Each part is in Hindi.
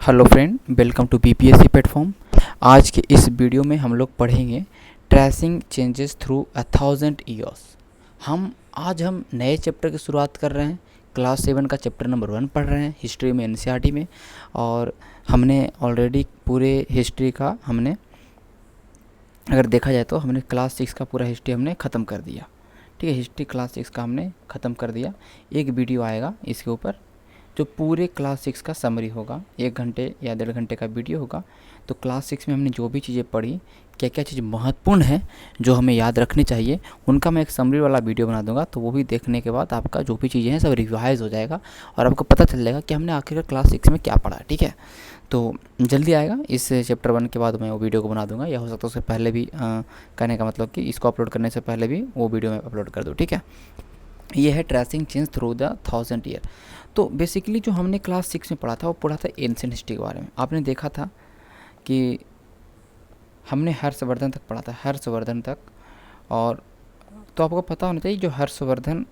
Hello friend, welcome to BPSC platform. आज के इस वीडियो में हम लोग पढ़ेंगे ट्रेसिंग चेंजेस थ्रू 1000 ईयर्स। हम नए चैप्टर की शुरुआत कर रहे हैं। क्लास 7 का चैप्टर नंबर 1 पढ़ रहे हैं हिस्ट्री में, एनसीईआरटी में। और हमने ऑलरेडी पूरे हिस्ट्री का अगर देखा जाए तो हमने क्लास 6 का पूरा हिस्ट्री हमने ख़त्म कर दिया। ठीक है, हिस्ट्री क्लास 6 का हमने ख़त्म कर दिया। एक वीडियो आएगा इसके ऊपर जो पूरे क्लास 6 का समरी होगा, 1 घंटे या 1.5 घंटे का वीडियो होगा। तो क्लास 6 में हमने जो भी चीज़ें पढ़ी, क्या क्या चीज़ महत्वपूर्ण है जो हमें याद रखनी चाहिए, उनका मैं एक समरी वाला वीडियो बना दूंगा। तो वो भी देखने के बाद आपका जो भी चीज़ें हैं सब रिवाइज हो जाएगा और आपको पता चल जाएगा कि हमने आखिर क्लास 6 में क्या पढ़ा। ठीक है, तो जल्दी आएगा। इस चैप्टर 1 के बाद मैं वो वीडियो को बना दूंगा, या हो सकता है उससे पहले भी कहने का मतलब कि इसको अपलोड करने से पहले भी वो वीडियो मैं अपलोड कर दूँ। ठीक है, ये है tracing change through the 1000 year. तो बेसिकली जो हमने क्लास 6 में पढ़ा था वो पढ़ा था एंशिएंट हिस्ट्री के बारे में। आपने देखा था कि हमने हर्षवर्धन तक पढ़ा था, हर्षवर्धन तक। और तो आपको पता होना चाहिए जो हर्षवर्धन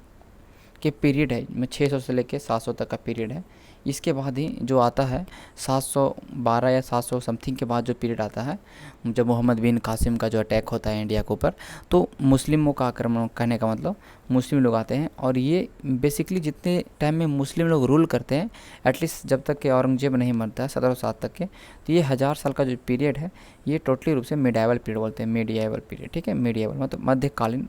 के पीरियड है में 600 से लेके 700 तक का पीरियड है। इसके बाद ही जो आता है 712 या 700 समथिंग के बाद जो पीरियड आता है, जब मोहम्मद बिन कासिम का जो अटैक होता है इंडिया के ऊपर, तो मुस्लिमों का आक्रमण, कहने का मतलब मुस्लिम लोग आते हैं। और ये बेसिकली जितने टाइम में मुस्लिम लोग रूल करते हैं, एटलीस्ट जब तक कि औरंगजेब नहीं मरता है 1707 तक के, तो ये 1000 साल का जो पीरियड है ये टोटली रूप से मिडाइवल पीरियड बोलते हैं, मिडिएवल पीरियड। ठीक है, मिडिएवल मतलब मध्यकालीन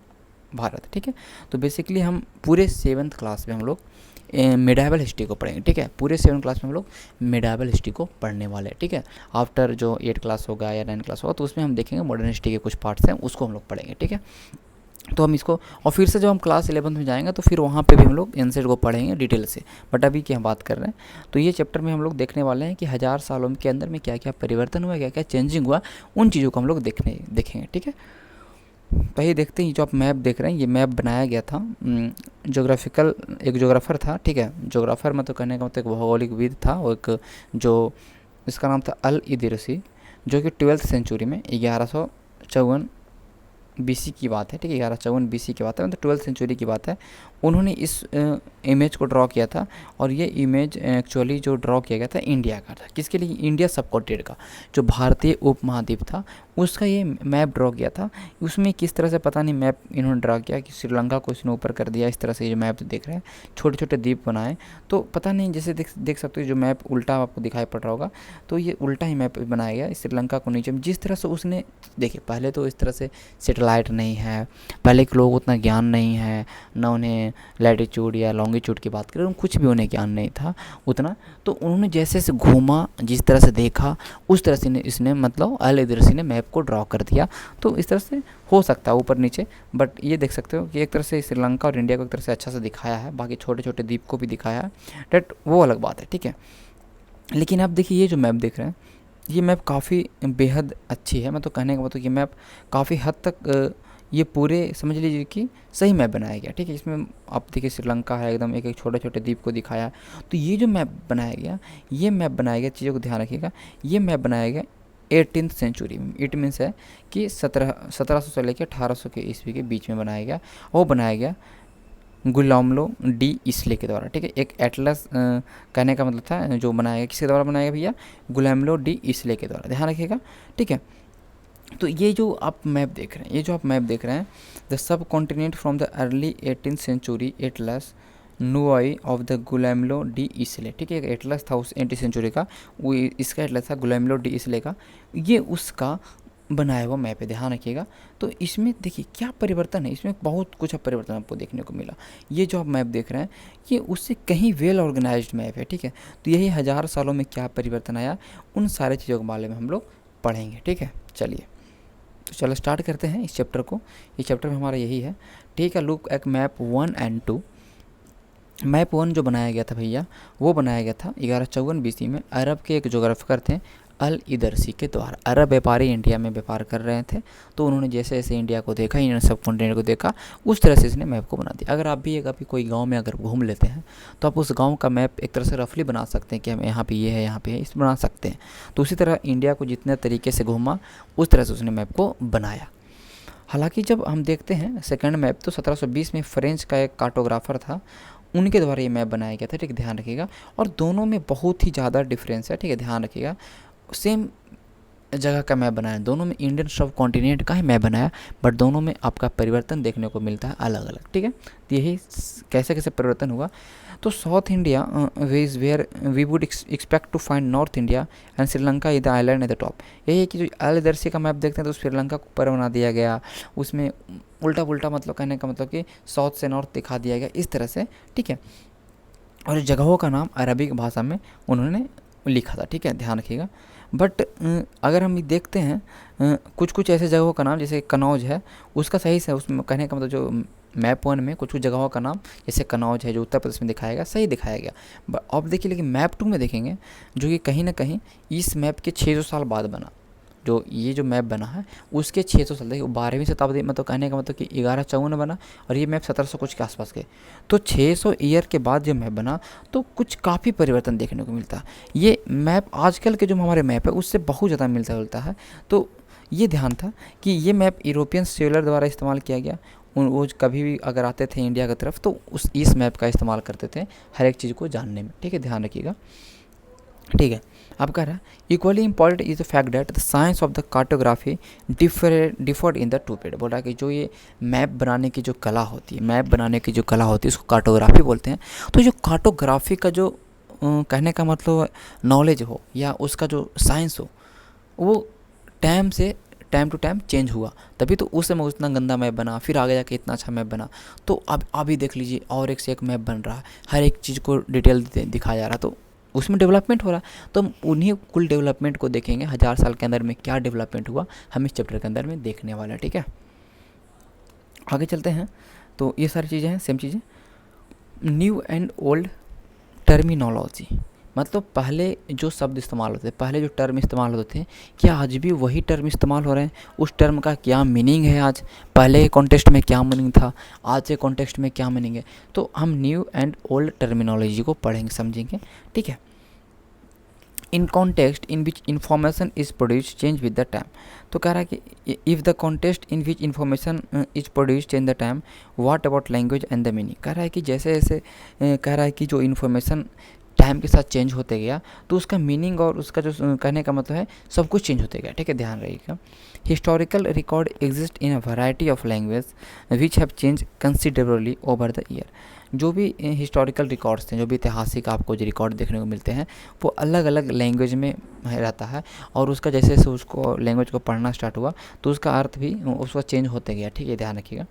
भारत। ठीक है, तो बेसिकली हम पूरे 7th क्लास में हम लोग मिडाइवल हिस्ट्री को पढ़ेंगे। ठीक है, पूरे 7th क्लास में हम लोग मिडाइवल हिस्ट्री को पढ़ने वाले हैं। ठीक है, आफ्टर जो 8 क्लास होगा या 9 क्लास होगा तो उसमें हम देखेंगे मॉडर्न हिस्ट्री के कुछ पार्ट्स हैं, उसको हम लोग पढ़ेंगे। ठीक है, तो हम इसको, और फिर से जब हम क्लास 11 में जाएंगे तो फिर वहाँ पे भी हम लोग एंशिएंट को पढ़ेंगे डिटेल से। बट अभी की हम बात कर रहे हैं, तो ये चैप्टर में हम लोग देखने वाले हैं कि 1000 सालों के अंदर में क्या क्या परिवर्तन हुआ, क्या क्या चेंजिंग हुआ, उन चीज़ों को हम लोग देखेंगे। ठीक है, पहले देखते हैं। जो आप मैप देख रहे हैं, ये मैप बनाया गया था जोग्राफिकल, एक जोग्राफर था। ठीक है, जोग्राफर मतलब कहने का मतलब एक भौगोलिकविद था, और एक जो इसका नाम था अल इदरिसी, जो कि 12th सेंचुरी में 1154 बीसी की बात है। ठीक है, 1154 बीसी की बात है, मतलब 12th सेंचुरी की बात है। उन्होंने इस इमेज को ड्रॉ किया था, और ये इमेज एक्चुअली जो ड्रॉ किया गया था इंडिया का था। किसके लिए? इंडिया सब कॉन्टिनेंट का, जो भारतीय उपमहाद्वीप था उसका ये मैप ड्रॉ किया था। उसमें किस तरह से पता नहीं मैप इन्होंने ड्रॉ किया कि श्रीलंका को इसने ऊपर कर दिया। इस तरह से जो मैप देख रहे हैं, छोटे छोटे द्वीप बनाए, तो पता नहीं, जैसे देख सकते हो जो मैप उल्टा आपको दिखाई पड़ रहा होगा, तो ये उल्टा ही मैप बनाया गया। श्रीलंका को नीचे जिस तरह से उसने, देखिए पहले तो इस तरह से सेटेलाइट नहीं है, पहले के लोग उतना ज्ञान नहीं है, न उन्हें लैटिट्यूड या लॉन्गिट्यूड की बात करें, कुछ भी उन्हें ज्ञान नहीं था उतना। तो उन्होंने जैसे से घूमा, जिस तरह से देखा, उस तरह से इसने मतलब अल इदरिसी ने मैप को ड्रॉ कर दिया। तो इस तरह से हो सकता है ऊपर नीचे, बट ये देख सकते हो कि एक तरह से श्रीलंका और इंडिया को एक तरह से अच्छा से दिखाया है, बाकी छोटे छोटे द्वीप को भी दिखाया है, डेट वो अलग बात है। ठीक है, लेकिन आप देखिए ये जो मैप देख रहे हैं, ये मैप काफ़ी बेहद अच्छी है। मैं तो कहने का मतलब ये मैप काफ़ी हद तक ये पूरे समझ लीजिए कि सही मैप बनाया गया। ठीक है, इसमें आप देखिए श्रीलंका है, एकदम एक एक छोटे छोटे द्वीप को दिखाया। तो ये जो मैप बनाया गया, ये मैप बनाया गया, चीज़ों को ध्यान रखिएगा, ये मैप बनाया गया 18th सेंचुरी में। इट मीन्स है कि 1700 से लेकर 1800 के ईस्वी के बीच में बनाया गया। वो बनाया गया गुलामलो डी इसले के द्वारा। ठीक है, एक एटलस कहने का मतलब था जो बनाया गया, किसके द्वारा बनाया गया भैया? गुलामलो डी इसले के द्वारा, ध्यान रखिएगा। ठीक है, तो ये जो आप मैप देख रहे हैं, ये जो आप मैप देख रहे हैं, the subcontinent from the early 18th century atlas नुआई ऑफ द गुलामलो डी इसले। ठीक है, एक एटलस था उस 18th सेंचुरी का, वो इसका एटलस था गुलामलो डी इसले का, ये उसका बनाया हुआ मैप है, ध्यान रखिएगा। तो इसमें देखिए क्या परिवर्तन है, इसमें बहुत कुछ परिवर्तन आपको देखने को मिला। ये जो आप मैप देख रहे हैं, ये उससे कहीं वेल ऑर्गेनाइज्ड मैप है। ठीक है, तो यही 1000 सालों में क्या परिवर्तन आया, उन सारे चीज़ों के बारे में हम लोग पढ़ेंगे। ठीक है, चलिए तो चलो स्टार्ट करते हैं इस चैप्टर को। ये चैप्टर में हमारा यही है। ठीक है, look at map 1 and 2। Map 1 जो बनाया गया था भैया, वो बनाया गया था 1154 बीसी में अरब के एक जोग्राफिकर थे अल इदरसी के द्वारा। अरब व्यापारी इंडिया में व्यापार कर रहे थे, तो उन्होंने जैसे जैसे इंडिया को देखा, इंडियन सब कॉन्टिनेंट को देखा, उस तरह से इसने मैप को बना दिया। अगर आप भी अभी कोई गांव में अगर घूम लेते हैं, तो आप उस गांव का मैप एक तरह से रफली बना सकते हैं कि हम यहाँ पे ये है, यहाँ पे है, इस बना सकते हैं। तो उसी तरह इंडिया को जितने तरीके से घूमा, उस तरह से उसने मैप को बनाया। हालांकि जब हम देखते हैं सेकंड मैप, तो 1720 में फ्रेंच का एक कार्टोग्राफर था, उनके द्वारा ये मैप बनाया गया था, ठीक है, ध्यान रखिएगा। और दोनों में बहुत ही ज़्यादा डिफरेंस है, ठीक है, ध्यान रखिएगा। सेम जगह का मैप बनाया, दोनों में इंडियन सब कॉन्टिनेंट का ही मैप बनाया, बट दोनों में आपका परिवर्तन देखने को मिलता है अलग अलग, ठीक है। तो यही कैसे कैसे परिवर्तन हुआ। तो South India is where we would expect to find North India and Sri Lanka is the island at the top. यही है कि जो अलदर्शी का मैप देखते हैं तो श्रीलंका को ऊपर बना दिया गया, उसमें उल्टा पुल्टा मतलब कहने का मतलब कि साउथ से नॉर्थ दिखा दिया गया इस तरह से, ठीक है। और जगहों का नाम अरबिक भाषा में उन्होंने लिखा था, ठीक है, ध्यान रखिएगा। बट अगर हम देखते हैं कुछ कुछ ऐसे जगहों का नाम, जैसे कनौज है, उसका सही से उसमें कहने का मतलब जो मैप 1 में कुछ कुछ जगहों का नाम, जैसे कनौज है जो उत्तर प्रदेश में दिखाया गया, सही दिखाया गया। अब देखिए, लेकिन मैप 2 में देखेंगे जो कि कहीं ना कहीं इस मैप के 600 साल बाद बना, जो ये जो मैप बना है उसके 600 साल, देखिए 12वीं शताब्दी मतलब कहने का मतलब कि 1154 में बना, और ये मैप 1700 कुछ के आसपास के, तो 600 ईयर के बाद जो मैप बना तो कुछ काफ़ी परिवर्तन देखने को मिलता है। ये मैप आजकल के जो हमारे मैप है उससे बहुत ज़्यादा मिलता जुलता है। तो ये ध्यान था कि ये मैप यूरोपियन सेलर द्वारा इस्तेमाल किया गया। वो कभी भी अगर आते थे इंडिया की तरफ तो इस मैप का इस्तेमाल करते थे हर एक चीज़ को जानने में, ठीक है, ध्यान रखिएगा, ठीक है। अब कह रहा है equally important is the fact that the science of the cartography deferred in the two period. बोल रहा है कि जो ये मैप बनाने की जो कला होती है, मैप बनाने की जो कला होती है उसको कार्टोग्राफी बोलते हैं। तो जो कार्टोग्राफी का जो कहने का मतलब नॉलेज हो या उसका जो साइंस हो, वो टाइम टू टाइम चेंज हुआ, तभी तो उस समय उतना गंदा मैप बना, फिर आगे जाके इतना अच्छा मैप बना। तो अब अभी देख लीजिए और एक से एक मैप बन रहा है, हर एक चीज़ को डिटेल दिखाया जा रहा है, तो उसमें डेवलपमेंट हो रहा है। तो हम उन्हीं कुल डेवलपमेंट को देखेंगे 1000 साल के अंदर में क्या डेवलपमेंट हुआ, हम इस चैप्टर के अंदर में देखने वाला है, ठीक है। आगे चलते हैं। तो ये सारी चीज़ें हैं, सेम चीज़ें। न्यू एंड ओल्ड टर्मिनोलॉजी, मतलब पहले जो शब्द इस्तेमाल होते थे, पहले जो टर्म इस्तेमाल होते थे, क्या आज भी वही टर्म इस्तेमाल हो रहे हैं? उस टर्म का क्या मीनिंग है आज, पहले के कॉन्टेक्स्ट में क्या मीनिंग था, आज के कॉन्टेक्स्ट में क्या मीनिंग है। तो हम न्यू एंड ओल्ड टर्मिनोलॉजी को पढ़ेंगे, समझेंगे, ठीक है। In context in which information is produce change with the time. तो कह रहा है कि if the context in which information is produce change the time, what about language and the meaning. कह रहा है कि जैसे जैसे कह रहा है कि जो इन्फॉर्मेशन टाइम के साथ चेंज होते गया तो उसका मीनिंग और उसका जो कहने का मतलब है सब कुछ चेंज होते गया, ठीक है, ध्यान रखिएगा। Historical record exist in a variety of language which have change considerably over the year. जो भी हिस्टोरिकल रिकॉर्ड्स हैं, जो भी ऐतिहासिक आपको जो रिकॉर्ड देखने को मिलते हैं, वो अलग अलग लैंग्वेज में रहता है, और उसका जैसे जैसे उसको लैंग्वेज को पढ़ना स्टार्ट हुआ तो उसका अर्थ भी उसका चेंज होते गया, ठीक है, ध्यान रखिएगा।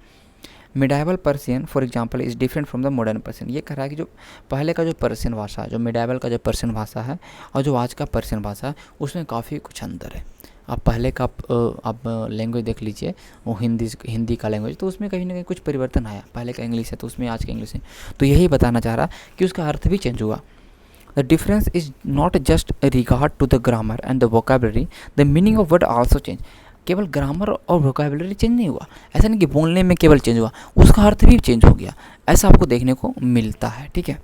Medieval Persian for example is different from the modern Persian. ये कह रहा है कि जो पहले का जो पर्शियन भाषा है, जो मिडाइवल का जो पर्शियन भाषा है और जो आज का पर्शियन भाषा है, उसमें काफ़ी कुछ अंतर है। आप पहले का आप लैंग्वेज देख लीजिए, वो हिंदी का लैंग्वेज, तो उसमें कहीं ना कहीं कुछ परिवर्तन आया। पहले का इंग्लिश है तो उसमें आज का इंग्लिश है, तो यही बताना चाह रहा कि उसका अर्थ भी चेंज हुआ। The difference is not just regard to the grammar and the vocabulary, the meaning of word also change. केवल ग्रामर और वोकेबलरी चेंज नहीं हुआ, ऐसा नहीं कि बोलने में केवल चेंज हुआ, उसका अर्थ भी चेंज हो गया, ऐसा आपको देखने को मिलता है, ठीक है।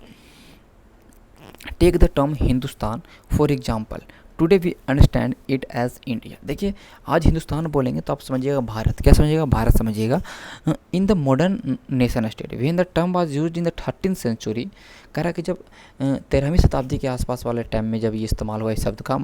Take the term Hindustan for example, today we understand it as India. देखिए, आज हिंदुस्तान बोलेंगे तो आप समझिएगा भारत, क्या समझिएगा, भारत समझिएगा। In the modern nation state when the term was used in the 13th century. कह रहा कि जब 13वीं शताब्दी के आसपास वाले टाइम में जब ये इस्तेमाल हुआ इस शब्द का,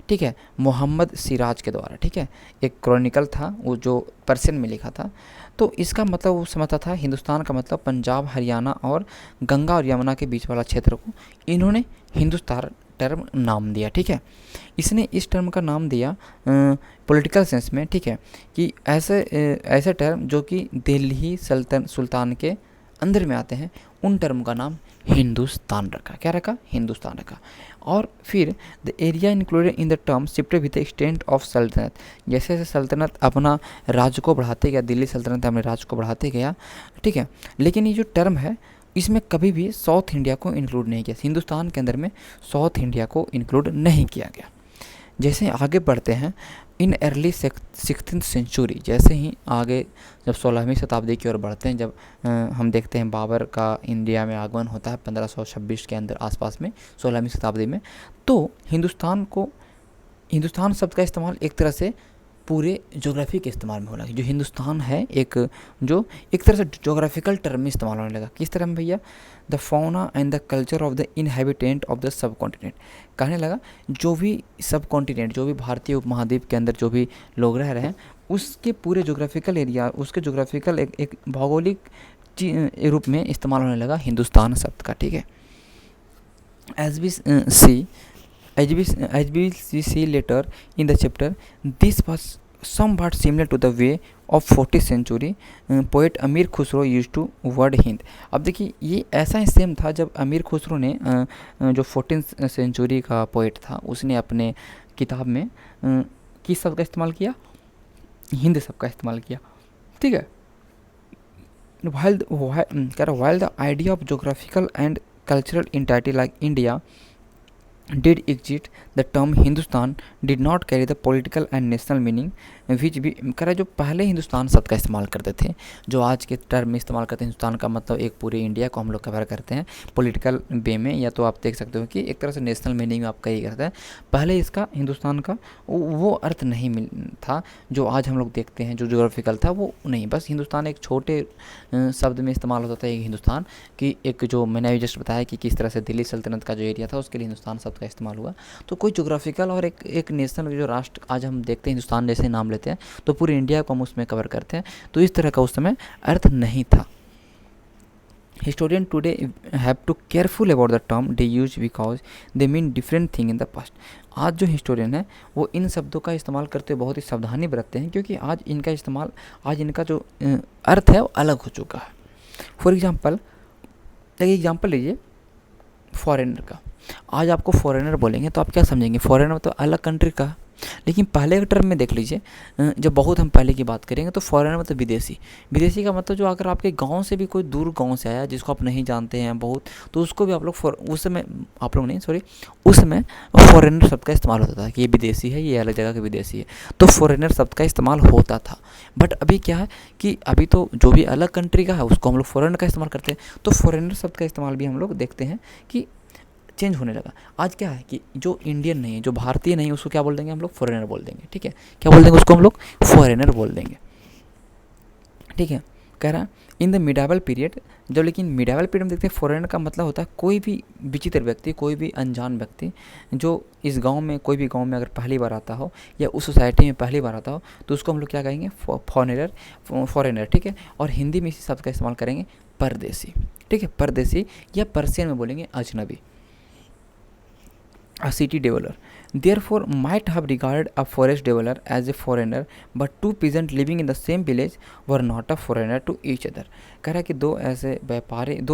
ठीक है, मोहम्मद सिराज के द्वारा, ठीक है, एक क्रॉनिकल था वो जो पर्शियन में लिखा था। तो इसका मतलब वो समझता था हिंदुस्तान का मतलब पंजाब, हरियाणा और गंगा और यमुना के बीच वाला क्षेत्र को इन्होंने हिंदुस्तान टर्म नाम दिया, ठीक है। इसने इस टर्म का नाम दिया पॉलिटिकल सेंस में, ठीक है, कि ऐसे टर्म जो कि दिल्ली सुल्तान के अंदर में आते हैं, उन टर्म का नाम हिंदुस्तान रखा। क्या रखा? हिंदुस्तान रखा। और फिर the area included in the term shifted with the extent of सल्तनत। जैसे जैसे सल्तनत अपना राज्य को बढ़ाते गया, दिल्ली सल्तनत अपने राज्य को बढ़ाते गया, ठीक है, लेकिन ये जो टर्म है इसमें कभी भी साउथ इंडिया को इंक्लूड नहीं किया, हिंदुस्तान के अंदर में साउथ इंडिया को इंक्लूड नहीं किया गया। जैसे आगे बढ़ते हैं, इन अर्ली 16th सेंचुरी, जैसे ही आगे जब 16वीं शताब्दी की ओर बढ़ते हैं, जब हम देखते हैं बाबर का इंडिया में आगमन होता है 1526 के अंदर आसपास में, 16वीं शताब्दी में, तो हिंदुस्तान शब्द का इस्तेमाल एक तरह से पूरे ज्योग्राफी के इस्तेमाल में होने लगा। जो हिंदुस्तान है जो एक तरह से ज्योग्राफिकल टर्म में इस्तेमाल होने लगा। किस तरह में भैया? The fauna and the culture of the inhabitant of the सब कॉन्टिनेंट। कहने लगा जो भी सब कॉन्टिनेंट, जो भी भारतीय उपमहाद्वीप के अंदर जो भी लोग रह रहे हैं, उसके पूरे ज्योग्राफिकल एरिया, उसके ज्योग्राफिकल एक भौगोलिक रूप में इस्तेमाल होने लगा हिंदुस्तान शब्द का। ठीक है, as we see later in the chapter, this was somewhat similar to the way of 14th century poet Amir Khusro use to word Hind. अब देखिए ये ऐसा ही सेम था जब अमीर खुसरो ने जो 14th सेंचुरी का पोइट था, उसने अपने किताब में किस शब्द का इस्तेमाल किया? हिंद शब्द का इस्तेमाल किया। ठीक है, while the idea of geographical and cultural entity like India did exist, the term Hindustan did not carry the political and national meaning which भी कह रहा है। जो पहले हिंदुस्तान शब्द का इस्तेमाल करते थे, जो आज के टर्म में इस्तेमाल करते हैं हिंदुस्तान का मतलब एक पूरे इंडिया को हम लोग कवर करते हैं पॉलिटिकल वे में, या तो आप देख सकते हो कि एक तरह से नेशनल मीनिंग में आपका ये करता है। पहले इसका हिंदुस्तान का वो अर्थ नहीं था जो आज हम लोग देखते हैं, जो ज्योग्राफिकल था वो नहीं। बस हिंदुस्तान एक छोटे शब्द में इस्तेमाल होता था, एक हिंदुस्तान की एक जो मैंने अभी जस्ट बताया कि किस तरह से दिल्ली सल्तनत का जो एरिया था उसके लिए हिंदुस्तान शब्द का इस्तेमाल हुआ। तो कोई ज्योग्राफिकल और एक नेशनल जो राष्ट्र आज हम देखते हैं हिंदुस्तान जैसे नाम लेते हैं, तो पूरे इंडिया को हम उसमें कवर करते हैं, तो इस तरह का उस समय अर्थ नहीं था। Historian today have to careful about the term they use because they mean different thing in the past। आज जो हिस्टोरियन है वो इन शब्दों का इस्तेमाल करते हुए बहुत ही सावधानी बरतते हैं, क्योंकि आज इनका जो अर्थ है वो अलग हो चुका है। फॉर एग्जांपल, एक एग्जांपल लीजिए फॉरेनर का। आज आपको फॉरेनर बोलेंगे तो आप क्या समझेंगे? फॉरेनर तो अलग कंट्री का। लेकिन पहले के टर्म में देख लीजिए, जब बहुत हम पहले की बात करेंगे तो फॉरेनर मतलब विदेशी का मतलब जो अगर आपके गांव से भी कोई दूर गांव से आया जिसको आप नहीं जानते हैं बहुत, तो उसको भी आप लोग उस समय फॉरेनर शब्द का इस्तेमाल होता था कि ये विदेशी है, ये अलग जगह का विदेशी है, तो फॉरेनर शब्द का इस्तेमाल होता था। बट अभी क्या है कि अभी तो जो भी अलग कंट्री का है उसको हम लोग फॉरेनर का इस्तेमाल करते हैं, तो फॉरेनर शब्द का इस्तेमाल भी हम लोग देखते हैं कि चेंज होने लगा। आज क्या है कि जो इंडियन नहीं है, जो भारतीय नहीं है, उसको क्या बोल देंगे हम लोग? फॉरेनर बोल देंगे। ठीक है, क्या बोल देंगे उसको हम लोग? फॉरेनर बोल देंगे। ठीक है, कह रहा इन द मिडावल पीरियड, जब लेकिन मिडावल पीरियड में देखते हैं फॉरेनर का मतलब होता है कोई भी विचित्र व्यक्ति, कोई भी अनजान व्यक्ति जो इस गांव में, कोई भी गांव में अगर पहली बार आता हो या उस सोसाइटी में पहली बार आता हो, तो उसको हम लोग क्या कहेंगे? फॉरेनर। ठीक है, और हिंदी में इसी शब्द का इस्तेमाल करेंगे परदेसी। ठीक है, परदेसी, या पर्शियन में बोलेंगे अजनबी। A city dweller therefore might have regarded a forest dweller as a foreigner, but two peasants living in the same village were not a foreigner to each other। कह रहा है कि दो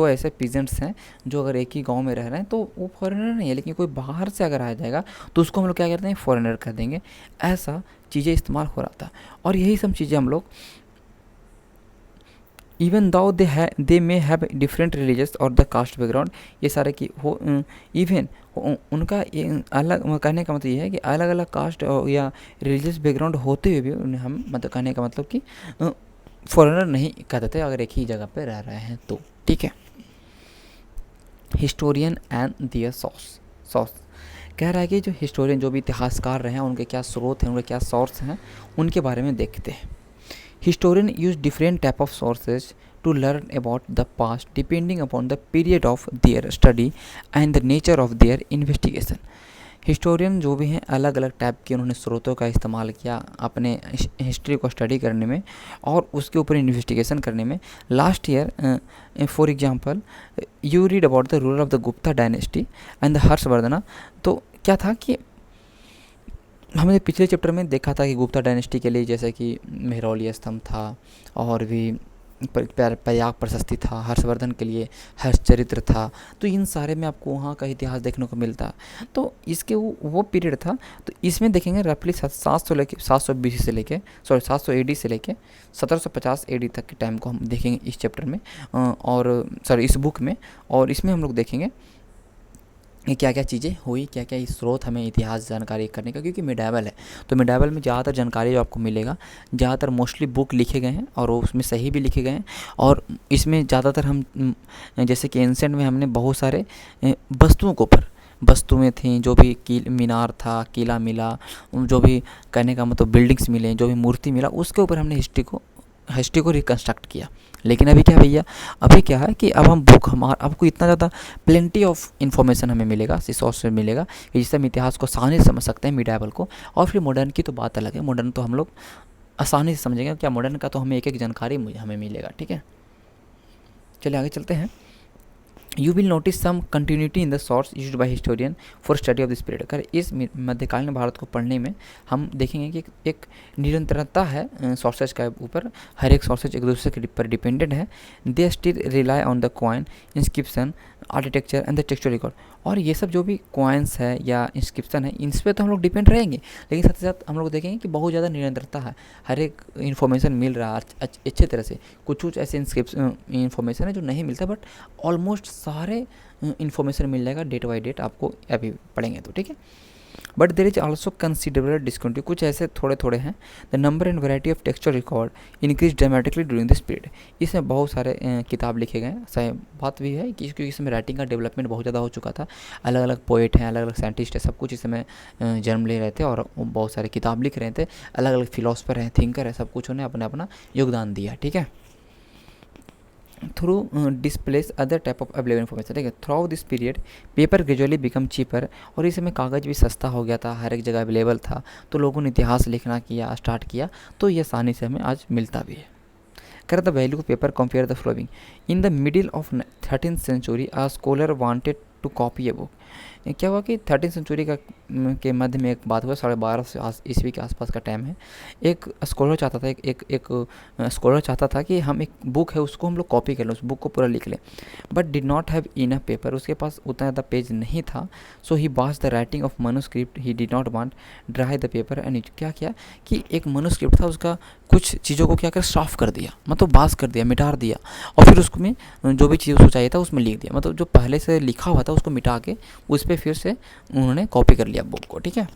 ऐसे पीजेंट्स हैं जो अगर एक ही गांव में रह रहे हैं तो वो फॉरेनर नहीं है, लेकिन कोई बाहर से अगर आ जाएगा तो उसको हम लोग क्या करते हैं? फॉरेनर कर देंगे। ऐसा चीज़ें इस्तेमाल हो रहा था, और यही सब चीज़ें हम लोग even though they may have different religious और द कास्ट बैकग्राउंड, ये सारे की हो इवन उनका अलग, कहने का मतलब ये है कि अलग अलग कास्ट या रिलीजियस बैकग्राउंड होते हुए भी उन्हें हम मतलब कहने का मतलब कि फॉरेनर नहीं कहते थे अगर एक ही जगह पे रह रहे हैं तो। ठीक है, हिस्टोरियन एंड दियर सोर्स कह रहा है कि जो हिस्टोरियन, जो भी इतिहासकार रहे हैं, उनके क्या स्रोत हैं, उनके क्या सोर्स हैं, उनके बारे में देखते हैं। Historians use different type of sources to learn about the past depending upon the period of their study and the nature of their investigation। Historian जो भी हैं अलग अलग टाइप के उन्होंने स्रोतों का इस्तेमाल किया अपने हिस्ट्री को स्टडी करने में और उसके ऊपर इन्वेस्टिगेशन करने में। Last year for example you read about the rule of the Gupta dynasty and the Harshavardhana. तो क्या था कि हमने पिछले चैप्टर में देखा था कि गुप्ता डायनेस्टी के लिए जैसे कि मेहरौली स्तंभ था और भी प्रयाग प्रशस्ति था, हर्षवर्धन के लिए हर्षचरित्र था, तो इन सारे में आपको वहाँ का इतिहास देखने को मिलता। तो इसके वो पीरियड था, तो इसमें देखेंगे रफली 700 BC से लेके 700 AD से लेके 1750 AD तक के टाइम को हम देखेंगे इस चैप्टर में और इस बुक में। और इसमें हम लोग देखेंगे क्या क्या चीज़ें हुई, क्या क्या स्रोत हमें इतिहास जानकारी करने का, क्योंकि मिडावल है तो मिडावल में ज़्यादातर जानकारी जो आपको मिलेगा, ज़्यादातर मोस्टली बुक लिखे गए हैं और उसमें सही भी लिखे गए हैं। और इसमें ज़्यादातर हम जैसे कि एंसेंट में हमने बहुत सारे वस्तुओं के ऊपर वस्तुएं थीं, जो भी मीनार था, किला मिला, जो भी कहने का मतलब बिल्डिंग्स मिले, जो भी मूर्ति मिला, उसके ऊपर हमने हिस्ट्री को रिकन्स्ट्रक्ट किया। लेकिन अभी क्या भैया, अभी क्या है कि अब हम बुक हमारा आपको इतना ज़्यादा प्लेंटी ऑफ इन्फॉर्मेशन हमें मिलेगा, रिसोर्स से मिलेगा कि जिससे हम इतिहास को आसानी से समझ सकते हैं, मिडाइवल को। और फिर मॉडर्न की तो बात अलग है, मॉडर्न तो हम लोग आसानी से समझेंगे, क्या मॉडर्न का तो हमें एक एक जानकारी हमें मिलेगा। ठीक है, चलिए आगे चलते हैं। You will notice some continuity in the source used by historian for study of this period. अगर इस मध्यकालीन भारत को पढ़ने में हम देखेंगे कि एक निरंतरता है सोर्सेज का ऊपर, हर एक सोर्सेज एक दूसरे के पर डिपेंडेंट है। They still rely on the coin, inscription, architecture and the textual record. और ये सब जो भी कॉइन्स है या इंस्क्रिप्शन है, इन पर तो हम लोग डिपेंड रहेंगे, लेकिन साथ ही साथ हम लोग देखेंगे कि बहुत ज़्यादा निरंतरता है, हर एक इन्फॉर्मेशन मिल रहा है अच्छे तरह से। कुछ ऐसे इन्फॉर्मेशन है जो नहीं मिलता, बट ऑलमोस्ट सारे इन्फॉर्मेशन मिल जाएगा डेट बाई डेट आपको, अभी पढ़ेंगे तो। ठीक है, but there is also considerable discount, कुछ ऐसे थोड़े थोड़े हैं। The number and variety of textual record increase dramatically during this period. इसमें बहुत सारे किताब लिखे गए हैं। सही बात भी है कि क्योंकि इसमें राइटिंग का डेवलपमेंट बहुत ज़्यादा हो चुका था, अलग अलग पोएट हैं, अलग अलग साइंटिस्ट हैं, सब कुछ इसमें जन्म ले रहे थे और बहुत सारे किताब लिख रहे थे, अलग अलग फिलोसफर हैं, थिंकर है, सब कुछ उन्हें अपना अपना योगदान दिया। ठीक है, through displace other type of available information. ठीक है, through out this period paper gradually become cheaper, और इस समय कागज़ भी सस्ता हो गया था, हर एक जगह अवेलेबल था, तो लोगों ने इतिहास लिखना किया, स्टार्ट किया, तो ये आसानी से हमें आज मिलता भी है। कर the value of paper compare the following. In the middle of 13th century a scholar wanted to copy a book. क्या हुआ कि 13th सेंचुरी के मध्य में एक बात हुआ, 1250 ईस्वी के आसपास का टाइम है। एक स्कॉलर चाहता था, एक स्कॉलर चाहता था कि हम एक बुक है उसको हम लोग कॉपी कर लें, उस बुक को पूरा लिख लें, but did not have enough paper, उसके पास उतना ज़्यादा पेज नहीं था। सो ही बास the writing of manuscript, he did not want dry the paper and क्या किया कि एक मनुस्क्रिप्ट था, उसका कुछ चीज़ों को क्या कर साफ कर दिया, मतलब बास कर दिया, मिटा दिया, और फिर उसको में जो भी चीज़ उसको चाहिए था उसमें लिख दिया, मतलब जो पहले से लिखा हुआ था उसको मिटा के उस पर फिर से उन्होंने कॉपी कर लिया बुक को। ठीक है,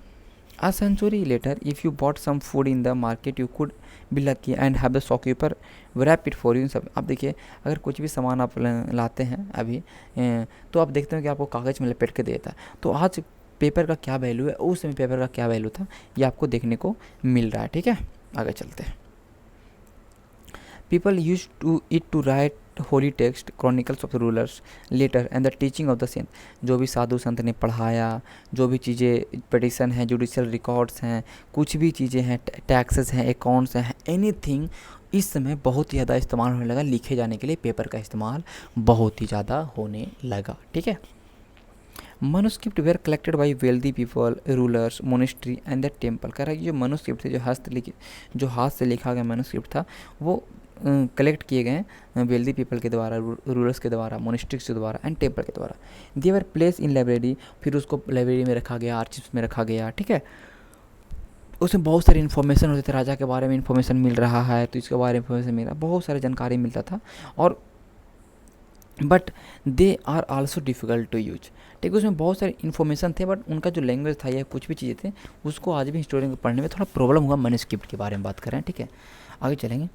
A century later, if you bought some food in the market, you could be lucky and have the shopkeeper wrap it for you। सब आप देखिए, अगर कुछ भी सामान आप लाते हैं अभी तो आप देखते हैं कि आपको कागज़ में लपेट के देता है। तो आज पेपर का क्या वैल्यू है, उस समय पेपर का क्या वैल्यू था, ये आपको देखने को मिल रहा है। ठीक है, आगे चलते हैं। People used to write holy text, chronicles of the rulers, letter and the teaching of the saint. जो भी साधु संत ने पढ़ाया, जो भी चीज़ें पिटिशन हैं, जुडिशियल रिकॉर्ड्स हैं, कुछ भी चीज़ें हैं, टैक्सेस हैं, अकाउंट्स हैं, एनीथिंग, इस समय बहुत ही ज़्यादा इस्तेमाल होने लगा। लिखे जाने के लिए पेपर का इस्तेमाल बहुत ही ज़्यादा होने लगा। ठीक है, manuscript were collected by wealthy people, rulers, monastery and the temple. कह रहा है कि जो मनुस्क्रिप्ट थे, जो हाथ से लिखा गया मनुस्क्रिप्ट था, वो कलेक्ट किए गए वेल्दी पीपल के द्वारा, रूलर्स के द्वारा, मोनेस्ट्रीज के द्वारा एंड टेम्पल के द्वारा। दे वर प्लेस इन लाइब्रेरी, फिर उसको लाइब्रेरी में रखा गया, आर्चिव्स में रखा गया। ठीक है, उसमें बहुत सारी इन्फॉर्मेशन होते थे, राजा के बारे में इन्फॉर्मेशन मिल रहा है तो इसके बारे में इन्फॉर्मेशन मिल रहा है, बहुत सारी जानकारी मिलता था। और but they are also difficult to use. ठीक है, उसमें बहुत सारे इन्फॉर्मेशन थे, बट उनका जो लैंग्वेज था या कुछ भी चीज़ें थे, उसको आज भी हिस्टोरियन को पढ़ने में थोड़ा प्रॉब्लम हुआ। मैन्युस्क्रिप्ट के बारे में बात करें। ठीक है, आगे चलेंगे।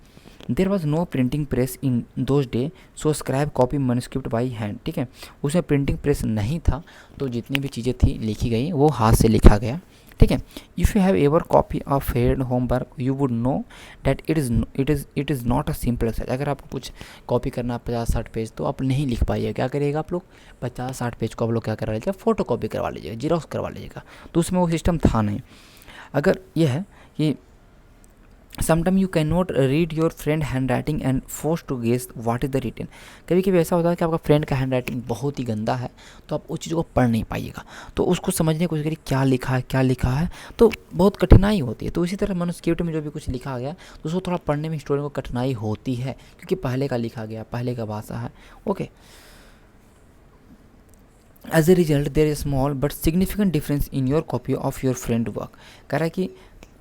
There was no printing press in those day, so scribe copy manuscript by hand. ठीक है, उसमें प्रिंटिंग प्रेस नहीं था, तो जितनी भी चीज़ें थी लिखी गई वो हाथ से लिखा गया। ठीक है, if you have ever copy of head homework you would know that it is not a simple exercise. अगर आपको कुछ कॉपी करना 50-60 पेज तो आप नहीं लिख पाइएगा। क्या करिएगा आप लोग, 50-60 पेज को आप लोग क्या करवा लीजिएगा, फ़ोटो कॉपी करवा लीजिएगा, जीरोक्स करवा लीजिएगा। तो उसमें वो सिस्टम था नहीं। अगर यह है कि sometime you can not read your friend hand writing and force to guess what is the written. कभी कभी ऐसा होता है कि आपका फ्रेंड का हैंड राइटिंग बहुत ही गंदा है, तो आप उस चीज़ को पढ़ नहीं पाइएगा, तो उसको समझने की कोशिश करिए क्या लिखा है, तो बहुत कठिनाई होती है। तो इसी तरह मनुस्क्रिप्ट में जो भी कुछ लिखा गया तो उसको थोड़ा पढ़ने में स्टोरी को कठिनाई होती है, क्योंकि पहले का लिखा गया, पहले का भाषा है। Okay, as a result there is small but significant difference in your copy of your friend work. कह रहा है कि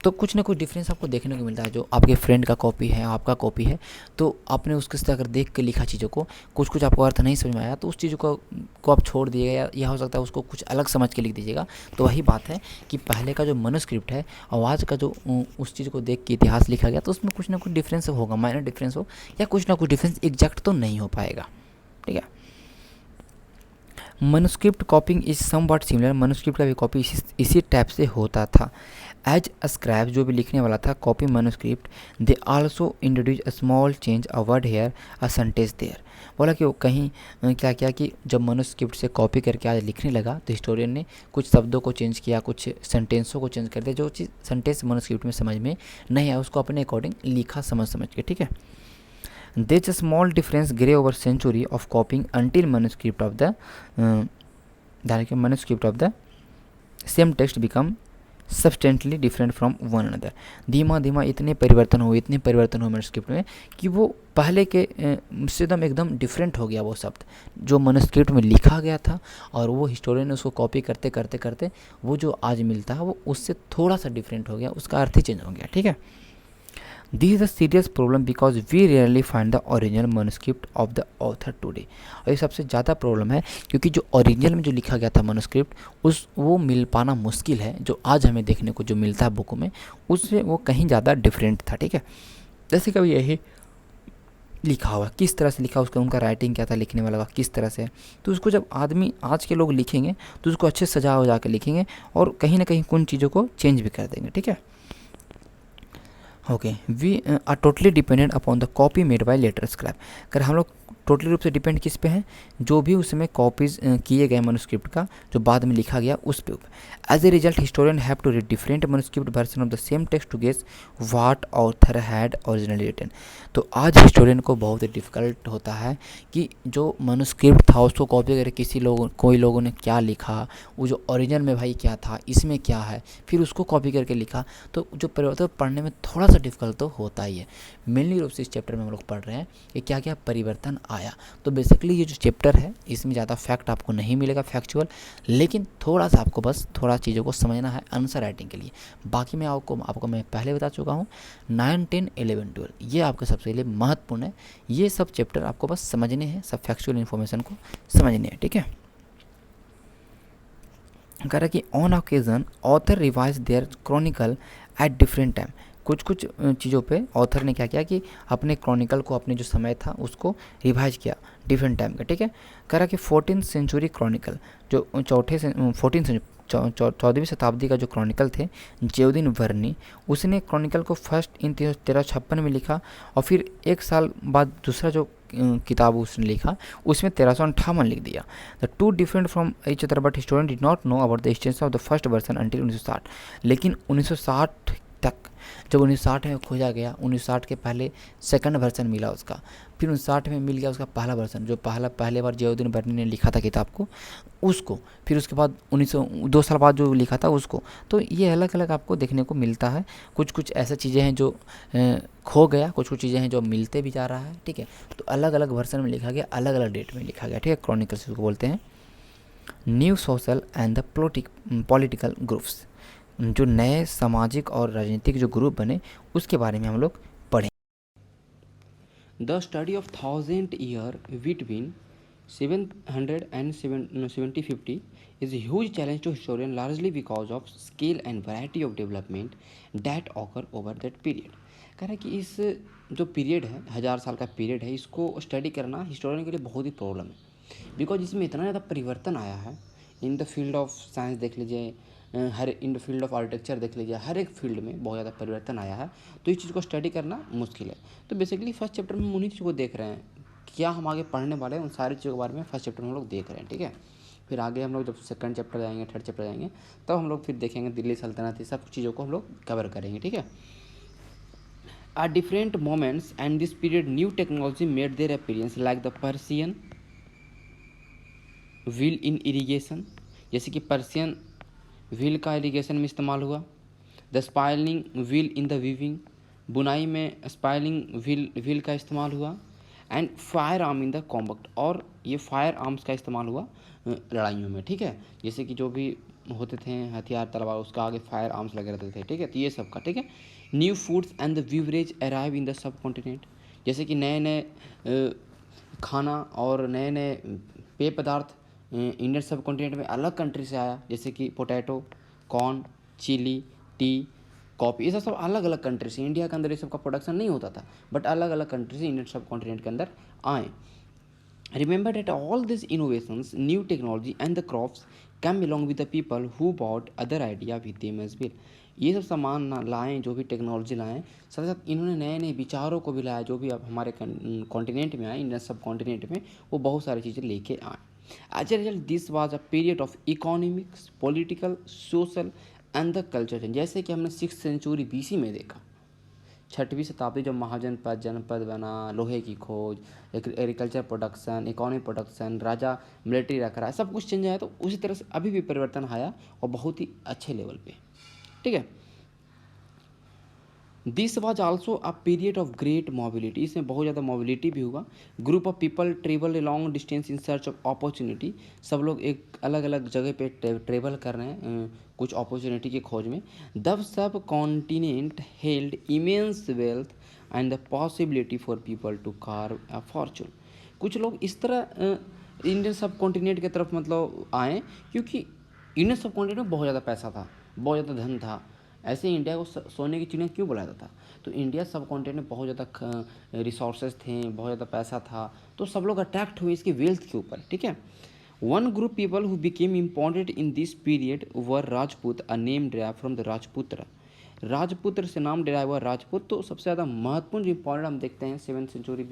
तो कुछ ना कुछ डिफरेंस आपको देखने को मिलता है। जो आपके फ्रेंड का कॉपी है, आपका कॉपी है, तो आपने उसके साथ अगर देख के लिखा चीज़ों को, कुछ आपको अर्थ नहीं समझ में आया तो उस चीज़ को आप छोड़ दिएगा, या हो सकता है उसको कुछ अलग समझ के लिख दीजिएगा। तो वही बात है कि पहले का जो मनुस्क्रिप्ट है और आज का जो उस चीज़ को देख के इतिहास लिखा गया, तो उसमें कुछ ना कुछ डिफरेंस होगा, माइनर डिफरेंस हो या कुछ ना कुछ डिफरेंस एग्जैक्ट तो नहीं हो पाएगा। ठीक है, मनस्क्रिप्ट कॉपिंग इज समवट सिमिलर, मनस्क्रिप्ट का भी कॉपी इसी टाइप से होता था। एज अ स्क्रैप, जो भी लिखने वाला था copy manuscript, they also introduce a small change, a word here, a sentence there. बोला कि वो कहीं क्या किया कि जब मनस्क्रिप्ट से कॉपी करके आज लिखने लगा तो हिस्टोरियन ने कुछ शब्दों को चेंज किया, कुछ सेंटेंसों को चेंज कर दिया, जो चीज़ सेंटेंस मनस्क्रिप्ट में समझ में नहीं आया उसको अपने अकॉर्डिंग लिखा समझ के, ठीक है। There's a small difference grey over century of copying until manuscript of the same text become substantially different from one another। धीमा धीमा इतने परिवर्तन हुए मैन्युस्क्रिप्ट में कि वो पहले के से एकदम डिफरेंट हो गया वो शब्द जो मैन्युस्क्रिप्ट में लिखा गया था, और वो हिस्टोरियन ने उसको कॉपी करते करते करते वो जो आज मिलता है वो उससे थोड़ा सा डिफरेंट हो गया, उसका अर्थ ही चेंज हो गया, ठीक है। This is a serious problem because we rarely find the original manuscript of the author today. और ये सबसे ज़्यादा प्रॉब्लम है क्योंकि जो ओरिजिनल में जो लिखा गया था मैन्युस्क्रिप्ट वो मिल पाना मुश्किल है, जो आज हमें देखने को जो मिलता है बुक में उससे वो कहीं ज़्यादा डिफरेंट था, ठीक है। जैसे कभी यही लिखा हुआ किस तरह से लिखा, उसका उनका राइटिंग क्या था, लिखने वाला का किस तरह से, तो उसको जब आदमी आज के लोग लिखेंगे तो उसको अच्छे सजा वजा के लिखेंगे और कहीं ना कहीं कुछ चीज़ों को चेंज भी कर देंगे, ठीक है। Okay, we are totally dependent upon the copy made by later scrap. अगर हम लोग टोटली रूप से डिपेंड किस पे हैं, जो भी उसमें कॉपीज किए गए मैन्युस्क्रिप्ट का जो बाद में लिखा गया उस पे। As a result historian have to read different manuscript version of the same text to guess what author had originally written. तो आज हिस्टोरियन को बहुत डिफ़िकल्ट होता है कि जो मैन्युस्क्रिप्ट था उसको कॉपी करके कोई लोगों ने क्या लिखा, वो जो ओरिजिनल में भाई क्या था, इसमें क्या है, फिर उसको कॉपी करके लिखा, तो जो परिवर्तन पढ़ने में थोड़ा सा डिफिकल्ट तो होता ही है। मेनली रूप से इस चैप्टर में हम लोग पढ़ रहे हैं कि क्या क्या परिवर्तन आया। तो बेसिकली ये जो चैप्टर है इसमें ज़्यादा फैक्ट आपको नहीं मिलेगा फैक्चुअल, लेकिन थोड़ा सा आपको बस थोड़ा चीज़ों को समझना है आंसर राइटिंग के लिए। बाकी मैं आपको मैं पहले बता चुका हूँ 9, 10, 11, 12 ये आपके सबसे लिए महत्वपूर्ण है। ये सब चैप्टर आपको बस समझने हैं, सब फैक्चुअल इन्फॉर्मेशन को समझने हैं, ठीक है। कह रहा कि on occasion author revise their chronicle at different time. कुछ चीज़ों पे ऑथर ने क्या किया कि अपने क्रॉनिकल को, अपने जो समय था उसको रिवाइज किया डिफरेंट टाइम का, ठीक है। कह रहा कि 14th सेंचुरी क्रॉनिकल जो 14वीं शताब्दी का जो क्रॉनिकल थे जेवुदीन वर्नी, उसने क्रॉनिकल को फर्स्ट इन 1356 में लिखा और फिर एक साल बाद दूसरा जो किताब उसने लिखा उसमें 1358 लिख दिया। The two different from each other but historian did not know about the existence of the first version until 1960। लेकिन 1960 तक, जब 1960 में खोजा गया, 1960 के पहले सेकंड वर्सन मिला उसका, फिर 1960 में मिल गया उसका पहला वर्सन जो पहले बार जेवुदीन वर्नी ने लिखा था किताब को, उसको फिर उसके बाद 2 साल बाद जो लिखा था उसको। तो ये अलग अलग आपको देखने को मिलता है। कुछ ऐसा चीज़ें हैं जो खो गया, कुछ चीज़ें हैं जो मिलते भी जा रहा है, ठीक है। तो अलग अलग वर्सन में लिखा गया, अलग अलग डेट में लिखा गया, ठीक है। क्रॉनिकल्स उसको बोलते हैं। New social and the political groups, जो नए सामाजिक और राजनीतिक जो ग्रुप बने उसके बारे में हम लोग पढ़ें। The study of 1000 year between 700 and 1750 is a huge challenge to historians largely because of scale and variety of development that occur over that period। कह रहा है कि इस जो पीरियड है 1000 साल का पीरियड है, इसको स्टडी करना हिस्टोरियन के लिए बहुत ही प्रॉब्लम है बिकॉज इसमें इतना ज़्यादा परिवर्तन आया है। In the field of science देख लीजिए, हर in the field of architecture देख लीजिए, हर एक फील्ड में बहुत ज़्यादा परिवर्तन आया है, तो इस चीज़ को स्टडी करना मुश्किल है। तो बेसिकली फर्स्ट चैप्टर में हम उन्हीं चीज़ों को देख रहे हैं, क्या हम आगे पढ़ने वाले हैं उन सारी चीज़ों के बारे में फर्स्ट चैप्टर में हम लोग देख रहे हैं, ठीक है। फिर आगे हम लोग जब सेकंड चैप्टर जाएंगे, थर्ड चैप्टर जाएंगे, तब हम लोग फिर देखेंगे दिल्ली सल्तनत, ये सब चीज़ों को हम लोग कवर करेंगे, ठीक है। At different moments and this period new technology made their appearance like the Persian wheel in irrigation, जैसे कि पर्सियन व्हील का इरीगेशन में इस्तेमाल हुआ। The spoiling wheel in the weaving, बुनाई में स्पाइलिंग व्हील का इस्तेमाल हुआ। And fire arm in the combat, और ये फायर आर्म्स का इस्तेमाल हुआ लड़ाइयों में, ठीक है। जैसे कि जो भी होते थे हथियार तलवार, उसका आगे फायर आर्म्स लगे रहते थे, ठीक है। तो ये सब का, ठीक है। New foods and the beverage arrive in the sub continent, जैसे कि नए नए खाना और नए नए पेय पदार्थ इंडियन सब कॉन्टिनेंट में अलग कंट्री से आया, जैसे कि potato, corn, chilli, tea, coffee, ये सब अलग अलग कंट्री से, इंडिया के अंदर ये सब का प्रोडक्शन नहीं होता था, बट अलग अलग कंट्री से इंडियन सब कॉन्टिनेंट के अंदर आए। Remember that all these innovations, new technology and the crops come along with the people who bought other idea with them as well. ये सब सामान ना लाएँ, जो भी टेक्नोलॉजी लाएँ, साथ साथ इन्होंने नए नए विचारों को भी लाया, जो भी अब हमारे कॉन्टिनेंट में आए, इंडियन सब कॉन्टिनेंट में वो बहुत सारी चीज़ें लेके आए। As a result this was a period of economics, political, social and the culture change. जैसे कि हमने 6th सेंचुरी BC में देखा, 6वीं शताब्दी जब जनपद बना, लोहे की खोज, एग्रीकल्चर प्रोडक्शन, इकोनॉमी प्रोडक्शन, राजा मिलिट्री रख रहा है, सब कुछ चेंज आया। तो उसी तरह से अभी भी परिवर्तन आया और बहुत ही अच्छे लेवल पे, ठीक है। This was also a period of great mobility, इसमें बहुत ज़्यादा मोबिलिटी भी हुआ। Group of people travel a long distance in search of opportunity, सब लोग एक अलग अलग जगह पे ट्रेवल कर रहे हैं कुछ अपॉर्चुनिटी की खोज में। The subcontinent held immense wealth and the possibility for people to carve a fortune. कुछ लोग इस तरह इंडियन सब कॉन्टिनेंट की तरफ मतलब आए क्योंकि इंडियन सब कॉन्टिनेंट में बहुत ज़्यादा पैसा था, बहुत ज़्यादा धन था। ऐसे इंडिया को सोने की चिड़िया क्यों बुलाया जाता? तो इंडिया सब कॉन्टिनेंट में बहुत ज़्यादा रिसोर्सेज थे, बहुत ज़्यादा पैसा था, तो सब लोग अट्रैक्ट हुए इसकी वेल्थ के ऊपर, ठीक है। One group people who became important in this period were Rajput, a name derive from the राजपुत्र। राजपुत्र से नाम डिराइव हुआ राजपूत। तो सबसे ज़्यादा महत्वपूर्ण जो इंपॉर्टेंट हम देखते हैं 7th सेंचुरी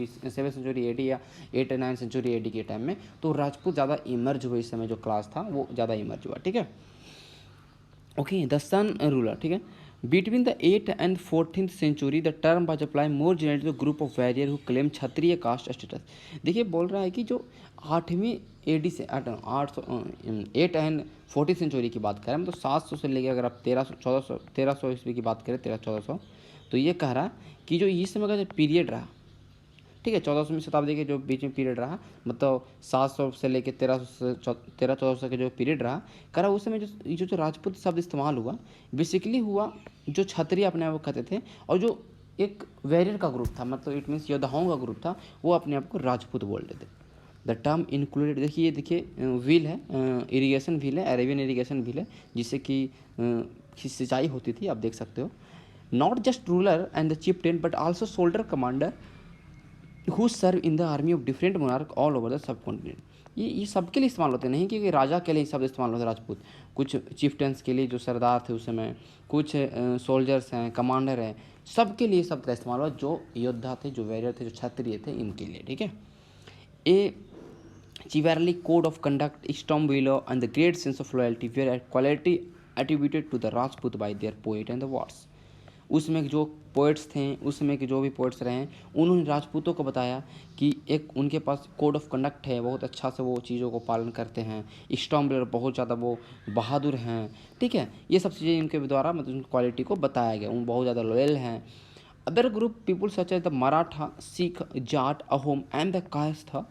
AD या 8 और 9 सेंचुरी AD के टाइम में, तो राजपूत ज़्यादा इमर्ज हुए। इस समय जो क्लास था वो ज़्यादा इमर्ज हुआ, ठीक है। ओके, द सन रूलर, ठीक है। Between the 8th and 14th century the term was apply more generally to group of warrior who claim Kshatriya caste status. देखिए बोल रहा है कि जो 8वीं AD से 8 एंड 14th सेंचुरी की बात करें, मतलब 700 से लेकर अगर आप 1300 ईस्वी की बात करें, 1300-1400, तो ये कह रहा कि जो इस समय का जो पीरियड रहा, ठीक है, 14वीं शताब्दी के जो बीच में पीरियड रहा, मतलब 700 से लेकर 1300-1400 का जो पीरियड रहा, करा उस समय जो राजपूत शब्द इस्तेमाल हुआ, बेसिकली हुआ जो क्षत्रिय अपने आप को कहते थे, और जो एक वैरियर का ग्रुप था, मतलब इट मीन्स योद्धाओं का ग्रुप था, वो अपने आप को राजपूत बोलते थे। द टर्म इंक्लूडेड, देखिए व्हील है, इरीगेशन व्हील है, अरेबियन इरीगेशन व्हील है, जिससे कि सिंचाई होती थी, आप देख सकते हो। Not just ruler and the chieftain but also soldier commander who serve in the army of different monarch all over the subcontinent. ये सबके लिए इस्तेमाल होते नहीं, क्योंकि राजा के लिए शब्द इस्तेमाल होते राजपूत, कुछ चिफ्टेंस के लिए जो सरदार थे उस समय, कुछ सोल्जर्स हैं, कमांडर हैं, सबके लिए शब्द का इस्तेमाल हुआ, जो योद्धा थे, जो वैरियर थे, जो क्षत्रिय थे, इनके लिए, ठीक है। ए chivalry code of conduct, storm below, and the great sense of loyalty were a quality attributed to the Rajput by their poet and the wards। उसमें जो पोइट्स थे, उसमें के जो भी पोइट्स रहे हैं, उन्होंने राजपूतों को बताया कि एक उनके पास कोड ऑफ कंडक्ट है, बहुत अच्छा से वो चीज़ों को पालन करते हैं, स्टॉर्म बेलर बहुत ज़्यादा वो बहादुर हैं, ठीक है। ये सब चीज़ें इनके द्वारा मतलब उनकी क्वालिटी को बताया गया, उन बहुत ज़्यादा लॉयल हैं। Other group people such as the Maratha, Sikh, Jat, Ahom and the Kayastha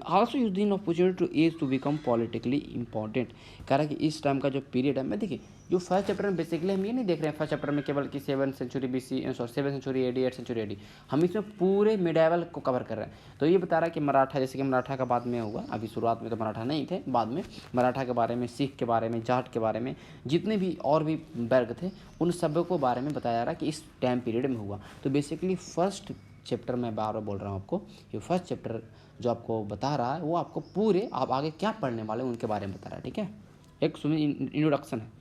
also used the opportunity to age to become politically important। कह रहा है कि इस टाइम का जो पीरियड है, मैं देखिए जो फर्स्ट चैप्टर में बेसिकली हम ये नहीं देख रहे हैं फर्स्ट चैप्टर में केवल कि 7th century BC, 7th century AD, 8th century AD, हम इसमें पूरे मिडाइवल को कवर कर रहे हैं। तो ये बता रहा है कि मराठा, जैसे कि मराठा का बाद में हुआ, अभी शुरुआत में तो मराठा नहीं थे, बाद में मराठा के बारे में, सिख के बारे में, जाट के बारे में, जितने भी और भी वर्ग थे, उन सब को बारे में बताया जा रहा है कि इस टाइम पीरियड में हुआ। तो बेसिकली फर्स्ट चैप्टर में बार बार बोल रहा हूँ आपको, ये फर्स्ट चैप्टर जो आपको बता रहा है वो आपको पूरे आप आगे क्या पढ़ने वाले हैं उनके बारे में बता रहा है, ठीक है। एक सुनिए इंट्रोडक्शन है।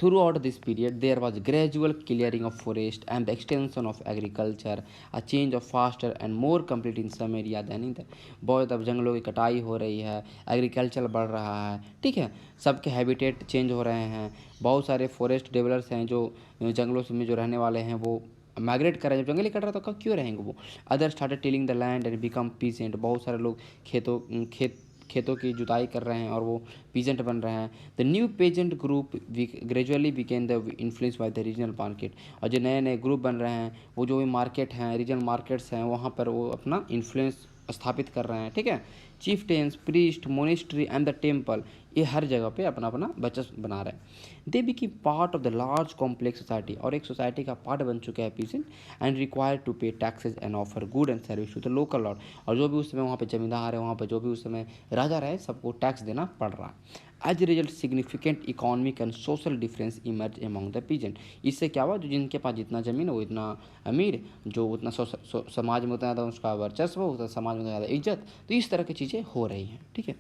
Throughout this period, there was gradual clearing of forest and the extension of agriculture, a change of faster and more complete in some area than in the। बहुत अब जंगलों की कटाई हो रही है, एग्रीकल्चर बढ़ रहा है, ठीक है, सबके हैबिटेट चेंज हो रहे हैं, बहुत सारे फॉरेस्ट डेवलपर्स हैं जो जंगलों में जो रहने वाले हैं वो माइग्रेट कर रहे हैं। जब जंगल ही कट रहा तो क्यों रहेंगे वो। Other started tilling the land and become pheasant, बहुत सारे लोग खेतों की जुताई कर रहे हैं और वो पीजेंट बन रहे हैं। The new peasant group gradually became the influence by the regional market, और जो नए नए ग्रुप बन रहे हैं वो जो भी मार्केट हैं, रीजनल मार्केट्स हैं, वहाँ पर वो अपना इन्फ्लुएंस स्थापित कर रहे हैं, ठीक है। Chieftains, priest, monastery and the temple, ये हर जगह पे अपना अपना वर्चस्व बना रहे हैं। They became part of the large complex society, और एक सोसाइटी का पार्ट बन चुके हैं peasant, and required to pay taxes and offer good and service to the local lord, और जो भी उस समय वहाँ पे जमींदार है, वहाँ पे जो भी उस समय राजा रहे, सबको टैक्स देना पड़ रहा है। As a result significant economic and social difference emerge among the peasant. इससे क्या हुआ, जो जिनके पास जितना ज़मीन है वो इतना अमीर, जो उतना समाज में उतना ज़्यादा उसका वर्चस्व, उतना समाज में ज़्यादा इज्जत, तो इस तरह की चीज़ें हो रही हैं। ठीक है।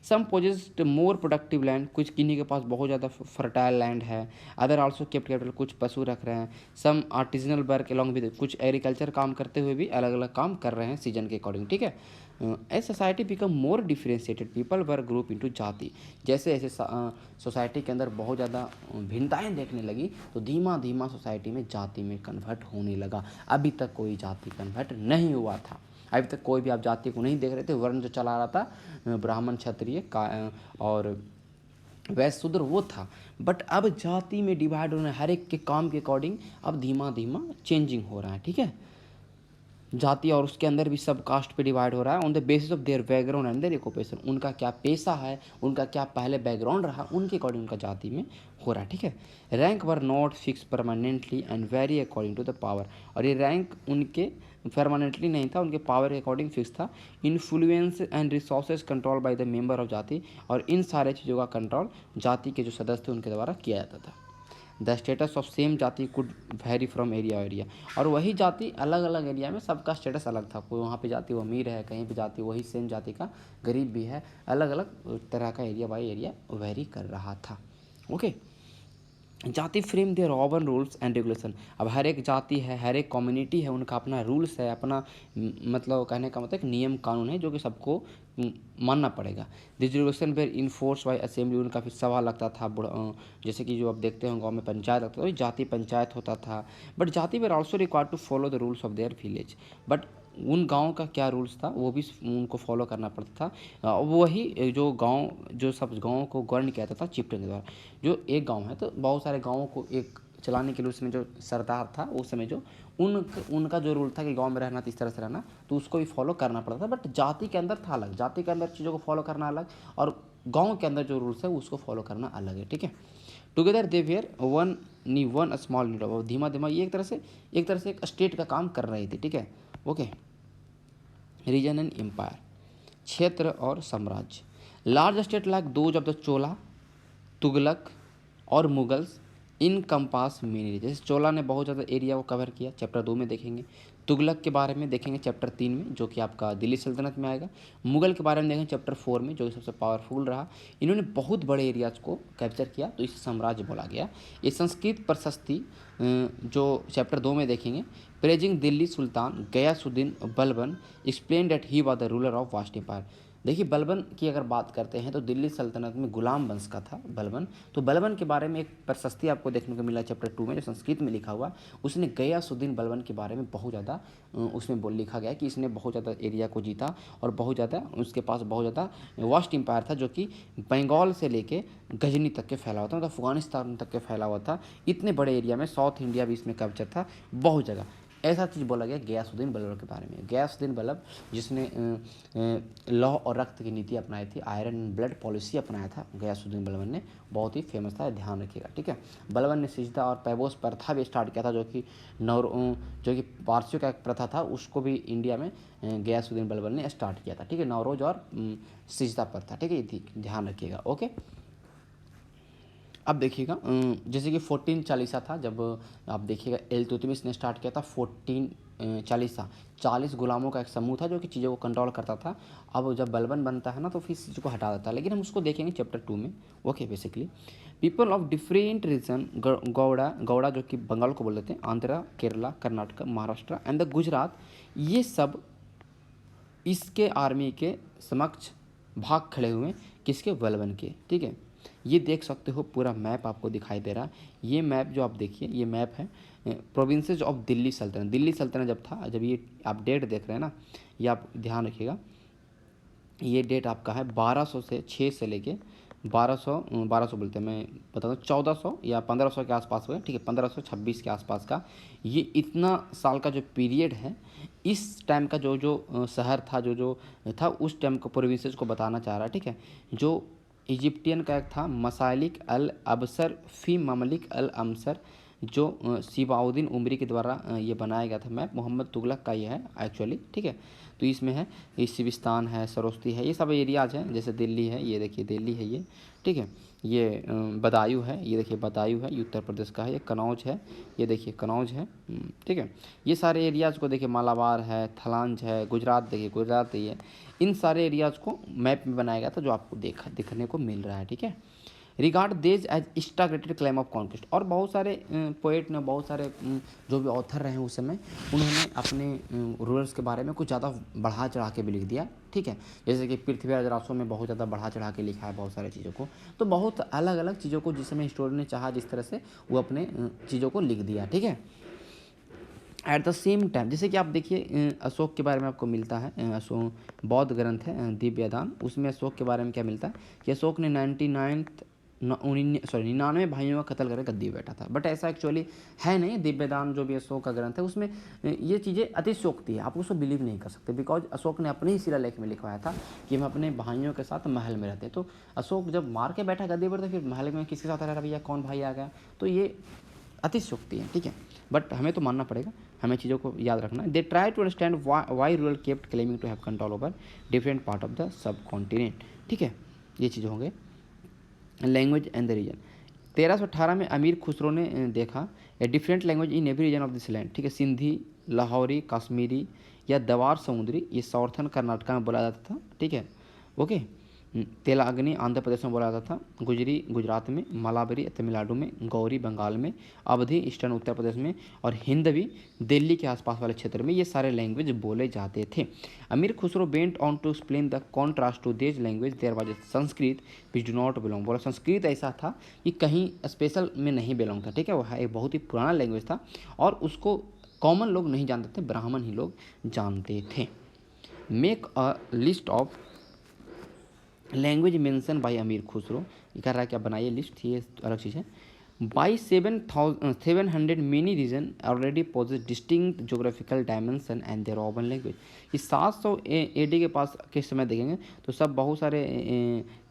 सम पोजेस्ड मोर प्रोडक्टिव लैंड, कुछ किन्हीं के पास बहुत ज़्यादा फर्टाइल लैंड है। अदर आल्सो केप्ट कैपिटल, कुछ पशु रख रहे हैं। सम आर्टिजनल वर्क अलॉन्ग विद, कुछ एग्रीकल्चर काम करते हुए भी अलग अलग काम कर रहे हैं सीजन के अकॉर्डिंग। ठीक है। As society become more differentiated people were group into jati, जैसे ऐसे सोसाइटी के अंदर बहुत ज़्यादा भिन्नताएँ देखने लगी तो धीमा धीमा सोसाइटी में जाति में कन्वर्ट होने लगा। अभी तक कोई जाति कन्वर्ट नहीं हुआ था, अभी तक कोई भी आप जाति को नहीं देख रहे थे। वर्ण जो चला रहा था ब्राह्मण क्षत्रिय का और वैश्य शूद्र वो था, बट अब जाति में डिवाइड होना, हर एक के काम के अकॉर्डिंग अब धीमा धीमा चेंजिंग हो रहा है। ठीक है। जाति और उसके अंदर भी सब कास्ट पे डिवाइड हो रहा है on the basis of their background and their occupation, उनका क्या पेशा है, उनका क्या पहले बैकग्राउंड रहा, उनके अकॉर्डिंग उनका जाति में हो रहा है। ठीक है। Rank were not fix permanently and vary according to the power, और ये रैंक उनके परमानेंटली नहीं था, उनके पावर के अकॉर्डिंग फिक्स था। Influence and resources control by the member of जाति, और इन सारे चीज़ों का कंट्रोल जाति के जो सदस्य थे उनके द्वारा किया जाता था। द स्टेटस ऑफ सेम जाति कुड वेरी फ्रॉम एरिया, और वही जाति अलग अलग एरिया में सबका स्टेटस अलग था। कोई वहाँ पे जाति वो अमीर है, कहीं पे जाति वही सेम जाति का गरीब भी है, अलग अलग तरह का एरिया बाई एरिया वेरी कर रहा था। ओके। जाति frame their own rules and regulation, अब हर एक जाति है, हर एक कम्युनिटी है, उनका अपना रूल्स है, अपना मतलब कहने का मतलब नियम कानून है जो कि सबको मानना पड़ेगा। This regulation were enforce by assembly, उनका फिर सभा लगता था, जैसे कि जो आप देखते हो गांव में पंचायत लगता था, जाति पंचायत होता था। But jati were also required to follow the rules of their village, but उन गांव का क्या रूल्स था वो भी उनको फॉलो करना पड़ता था। वही जो गांव, जो सब गाँव को गवर्न किया जाता था चिफ्टन के द्वारा। जो एक गांव है तो बहुत सारे गाँवों को एक चलाने के लिए उसमें जो सरदार था उस समय जो उनका जो रूल था कि गांव में रहना तो इस तरह से रहना, तो उसको भी फॉलो करना पड़ता था। बट जाति के अंदर था अलग, जाति के अंदर चीज़ों को फॉलो करना अलग, और गांव के अंदर जो रूल्स है उसको फॉलो करना अलग है। ठीक है। Together they were one small unit, और धीमा धीमा ये एक तरह से एक स्टेट का काम कर रही थी। ठीक है। ओके। रीजन एंड एम्पायर, क्षेत्र और साम्राज्य। Large state like those of the Chola, Tughlaq और मुगल्स इन कंपास मेनी, जैसे चोला ने बहुत ज़्यादा एरिया को कवर किया, चैप्टर 2 में देखेंगे। तुगलक के बारे में देखेंगे चैप्टर 3 में, जो कि आपका दिल्ली सल्तनत में आएगा। मुगल के बारे में देखेंगे चैप्टर 4 में, जो कि सबसे पावरफुल रहा। इन्होंने बहुत बड़े एरियाज को कैप्चर किया, तो इसे साम्राज्य बोला गया। ये संस्कृत प्रशस्ति जो चैप्टर 2 में देखेंगे, praising Delhi sultan Ghiyasuddin Balban explain that he was the ruler of vast empire. देखिए बलबन की अगर बात करते हैं तो दिल्ली सल्तनत में गुलाम वंश का था बलबन, तो बलबन के बारे में एक प्रशस्ति आपको देखने को मिला चैप्टर 2 में, जो संस्कृत में लिखा हुआ। उसने गयासुद्दीन बलबन के बारे में बहुत ज़्यादा उसमें लिखा गया कि इसने बहुत ज़्यादा एरिया को जीता, और बहुत ज़्यादा उसके पास बहुत ज़्यादा वास्ट एम्पायर था, जो कि बंगाल से लेके गजनी तक के फैला हुआ था, मतलब अफगानिस्तान तक के फैला हुआ था। इतने बड़े एरिया में साउथ इंडिया भी इसमें कैप्चर था, बहुत जगह। ऐसा चीज़ बोला गया गयासुद्दीन बल्लभ के बारे में। गयासुद्दीन बल्लभ जिसने लौह और रक्त की नीति अपनाई थी, आयरन एंड ब्लड पॉलिसी अपनाया था, गयासुद्दीन बल्लभ ने, बहुत ही फेमस था, ध्यान रखिएगा। ठीक है। बल्लभ ने सिजदा और पैबोस प्रथा भी स्टार्ट किया था, जो कि पारसियों का एक प्रथा था, उसको भी इंडिया में गयासुद्दीन बल्लभ ने स्टार्ट किया था। ठीक है। नवरोज और सिजदा प्रथा, ठीक है, ध्यान रखिएगा। ओके। अब देखिएगा जैसे कि 14 चालीसा था, जब आप देखिएगा इल्तुतमिश ने स्टार्ट किया था 14 चालीसा, 40 गुलामों का एक समूह था जो कि चीज़ों को कंट्रोल करता था। अब जब बलबन बनता है ना तो फिर चीज़ को हटा देता है, लेकिन हम उसको देखेंगे चैप्टर 2 में। Okay. Basically people of different region, Gauda जो कि बंगाल को बोल देते हैं, आंध्रा, केरला, कर्नाटक, महाराष्ट्र एंड द गुजरात, ये सब इसके आर्मी के समक्ष भाग खड़े हुए, किसके, बलबन के। ठीक है। ये देख सकते हो पूरा मैप आपको दिखाई दे रहा है। ये मैप जो आप देखिए, ये मैप है प्रोविंसेस ऑफ दिल्ली सल्तनत। दिल्ली सल्तनत जब था, जब ये आप डेट देख रहे हैं ना, ये आप ध्यान रखिएगा, ये डेट आपका है 1200 से 6 से लेके 1200 बोलते हैं, मैं बता दूँ 1400 या 1500 के आसपास हुए। ठीक है। 1526 के आसपास का ये इतना साल का जो पीरियड है, इस टाइम का जो शहर था, जो था उस टाइम को प्रोविंसेस को बताना चाह रहा है। ठीक है। जो इजिप्टियन का एक था मसालिक अल अबसर फ़ी ममलिक अल अमसर, जो शिबाउद्दीन उमरी के द्वारा ये बनाया गया था मैप, मोहम्मद तुगलक का ये है एक्चुअली, ठीक है। तो इसमें है ये सिविस्तान है, सरस्वती है, ये सब एरियाज़ हैं। जैसे दिल्ली है, ये देखिए दिल्ली है ये, ठीक है। ये बदायूं है, ये देखिए बदायूं है, ये उत्तर प्रदेश का है। ये कनौज है, ये देखिए कनौज है, ठीक है। ये सारे एरियाज़ को देखिए, मालाबार है, थलांज है, गुजरात देखिए गुजरात है ये, इन सारे एरियाज़ को मैप में बनाया गया था जो आपको दिखने को मिल रहा है, ठीक है। रिगार्ड देज एज एक्स्ट्राग्रेटेड क्लेम ऑफ कॉन्क्वेस्ट, और बहुत सारे पोएट ने, बहुत सारे जो भी ऑथर रहे उस समय, उन्होंने अपने रूलर्स के बारे में कुछ ज़्यादा बढ़ा चढ़ा के भी लिख दिया, ठीक है। जैसे कि पृथ्वीराज रासो में बहुत ज़्यादा बढ़ा चढ़ा के लिखा है बहुत सारी चीज़ों को। तो बहुत अलग अलग चीज़ों को जिस समय हिस्टोरियन ने चाहा जिस तरह से वो अपने चीज़ों को लिख दिया, ठीक है। एट द सेम टाइम, जैसे कि आप देखिए अशोक के बारे में आपको मिलता है, अशोक बौद्ध ग्रंथ है दिव्यदान, उसमें अशोक के बारे में क्या मिलता है कि अशोक ने 99 भाइयों का कत्ल करके गद्दी पे बैठा था। बट ऐसा एक्चुअली है नहीं। दिव्यदान जो भी अशोक का ग्रंथ है उसमें ये चीज़ें अतिशयोक्ति है, आप उसको बिलीव नहीं कर सकते, बिकॉज अशोक ने अपने ही शिलालेख में लिखवाया था कि हम अपने भाइयों के साथ महल में रहते। तो अशोक जब मार के बैठा गद्दी पर, तो फिर महल में किसके साथ रह रहा भैया, कौन भाई आ गया? तो ये अतिशयोक्ति है, ठीक है। बट हमें तो मानना पड़ेगा, हमें चीज़ों को याद रखना है। They try to understand why ruler kept claiming to have control over different part of the subcontinent, ठीक है। ये चीज़ होंगे। लैंग्वेज एंड द रीजन, 1318 में अमीर खुसरो ने देखा a different language in every region of this land, ठीक है। सिंधी, लाहौरी, कश्मीरी या दवार समुद्री, ये साउथर्न कर्नाटका में बोला जाता था, ठीक है, ओके। तेलंगानी आंध्र प्रदेश में बोला जाता था, गुजरी गुजरात में, मलाबरी तमिलनाडु में, गौरी बंगाल में, अवधी ईस्टर्न उत्तर प्रदेश में, और हिंदवी दिल्ली के आसपास वाले क्षेत्र में ये सारे लैंग्वेज बोले जाते थे। Amir Khusrau went on to explain the contrast to this language there was Sanskrit which do not belong, बोला संस्कृत ऐसा था कि कहीं स्पेशल में नहीं बिलोंग था, ठीक है। वह एक बहुत ही पुराना लैंग्वेज था और उसको कॉमन लोग नहीं जानते थे, ब्राह्मण ही लोग जानते थे। Make a list of language mention by अमीर खुसरो, ये कर रहा है क्या, बनाइए लिस्ट, ये अलग चीज़ है। By 700 many region already possess distinct geographical dimension and their own language. इस 700 AD के पास के समय देखेंगे तो सब बहुत सारे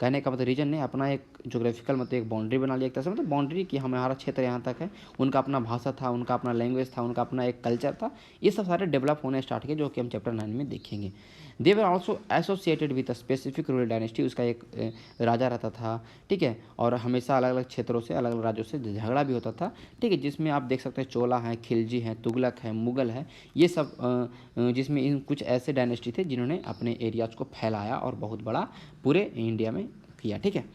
कहने का मतलब रीजन ने अपना एक जोग्राफिकल मतलब एक बाउंड्री बना लिया, एक तरह से मतलब बाउंड्री कि हमारा क्षेत्र यहाँ तक है। उनका अपना भाषा था, उनका अपना लैंग्वेज था, उनका अपना एक कल्चर था। ये सब सारे डेवलप होने स्टार्ट किए, जो कि हम चैप्टर 9 में देखेंगे। They were also associated with a specific rural dynasty, उसका एक राजा रहता था, ठीक है। और हमेशा अलग अलग क्षेत्रों से, अलग अलग राज्यों से झगड़ा भी होता था, ठीक है। जिसमें आप देख सकते हैं चोला हैं, खिलजी हैं, तुगलक है, मुगल है, ये सब जिसमें इन कुछ ऐसे डायनेस्टी थे जिन्होंने अपने एरियाज़ को फैलाया और बहुत बड़ा पूरे इंडिया में किया, ठीक है।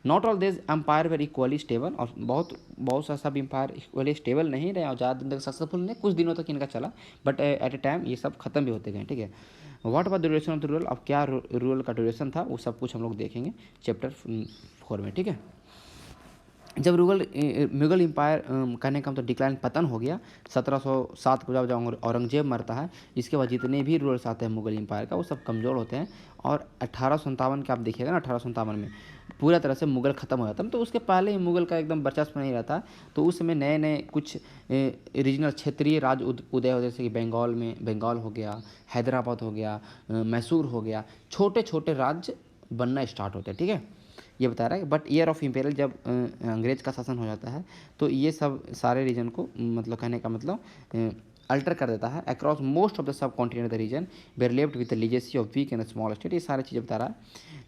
Not all this empire were equally stable, और बहुत सा सब एम्पायर इक्वली स्टेबल नहीं रहे और ज़्यादा दिन तक सक्सेसफुल नहीं, कुछ दिनों तक इनका चला, बट एट ए टाइम ये सब खत्म भी होते गए, ठीक है। What was the duration of the rural, अब क्या रूरल का ड्यूरेशन था वो सब कुछ हम लोग देखेंगे चैप्टर 4 में, ठीक है। जब मुगल एम्पायर कहने का मतलब डिक्लाइन पतन हो गया 1707 को, जब औरंगजेब मरता है, इसके बाद जितने भी रूलर्स आते हैं मुगल एम्पायर का वो सब कमज़ोर होते हैं। और 1857 के आप देखिएगा ना, 1857 में पूरा तरह से मुगल ख़त्म हो जाता है। तो उसके पहले ही मुगल का एकदम वर्चस्व नहीं रहता। तो उस समय नए नए कुछ रीजनल क्षेत्रीय राज्य उदय होते, जैसे कि बंगाल हो गया, हैदराबाद हो गया, मैसूर हो गया, छोटे छोटे राज्य बनना स्टार्ट होते हैं, ठीक है। ये बता रहा है। बट ईयर ऑफ इम्पेरियल, जब अंग्रेज का शासन हो जाता है तो ये सब सारे रीजन को मतलब कहने का मतलब अल्टर कर देता है। Across most of the subcontinent the region were left with the legacy of weak and small state, ये सारी चीज़ें बता रहा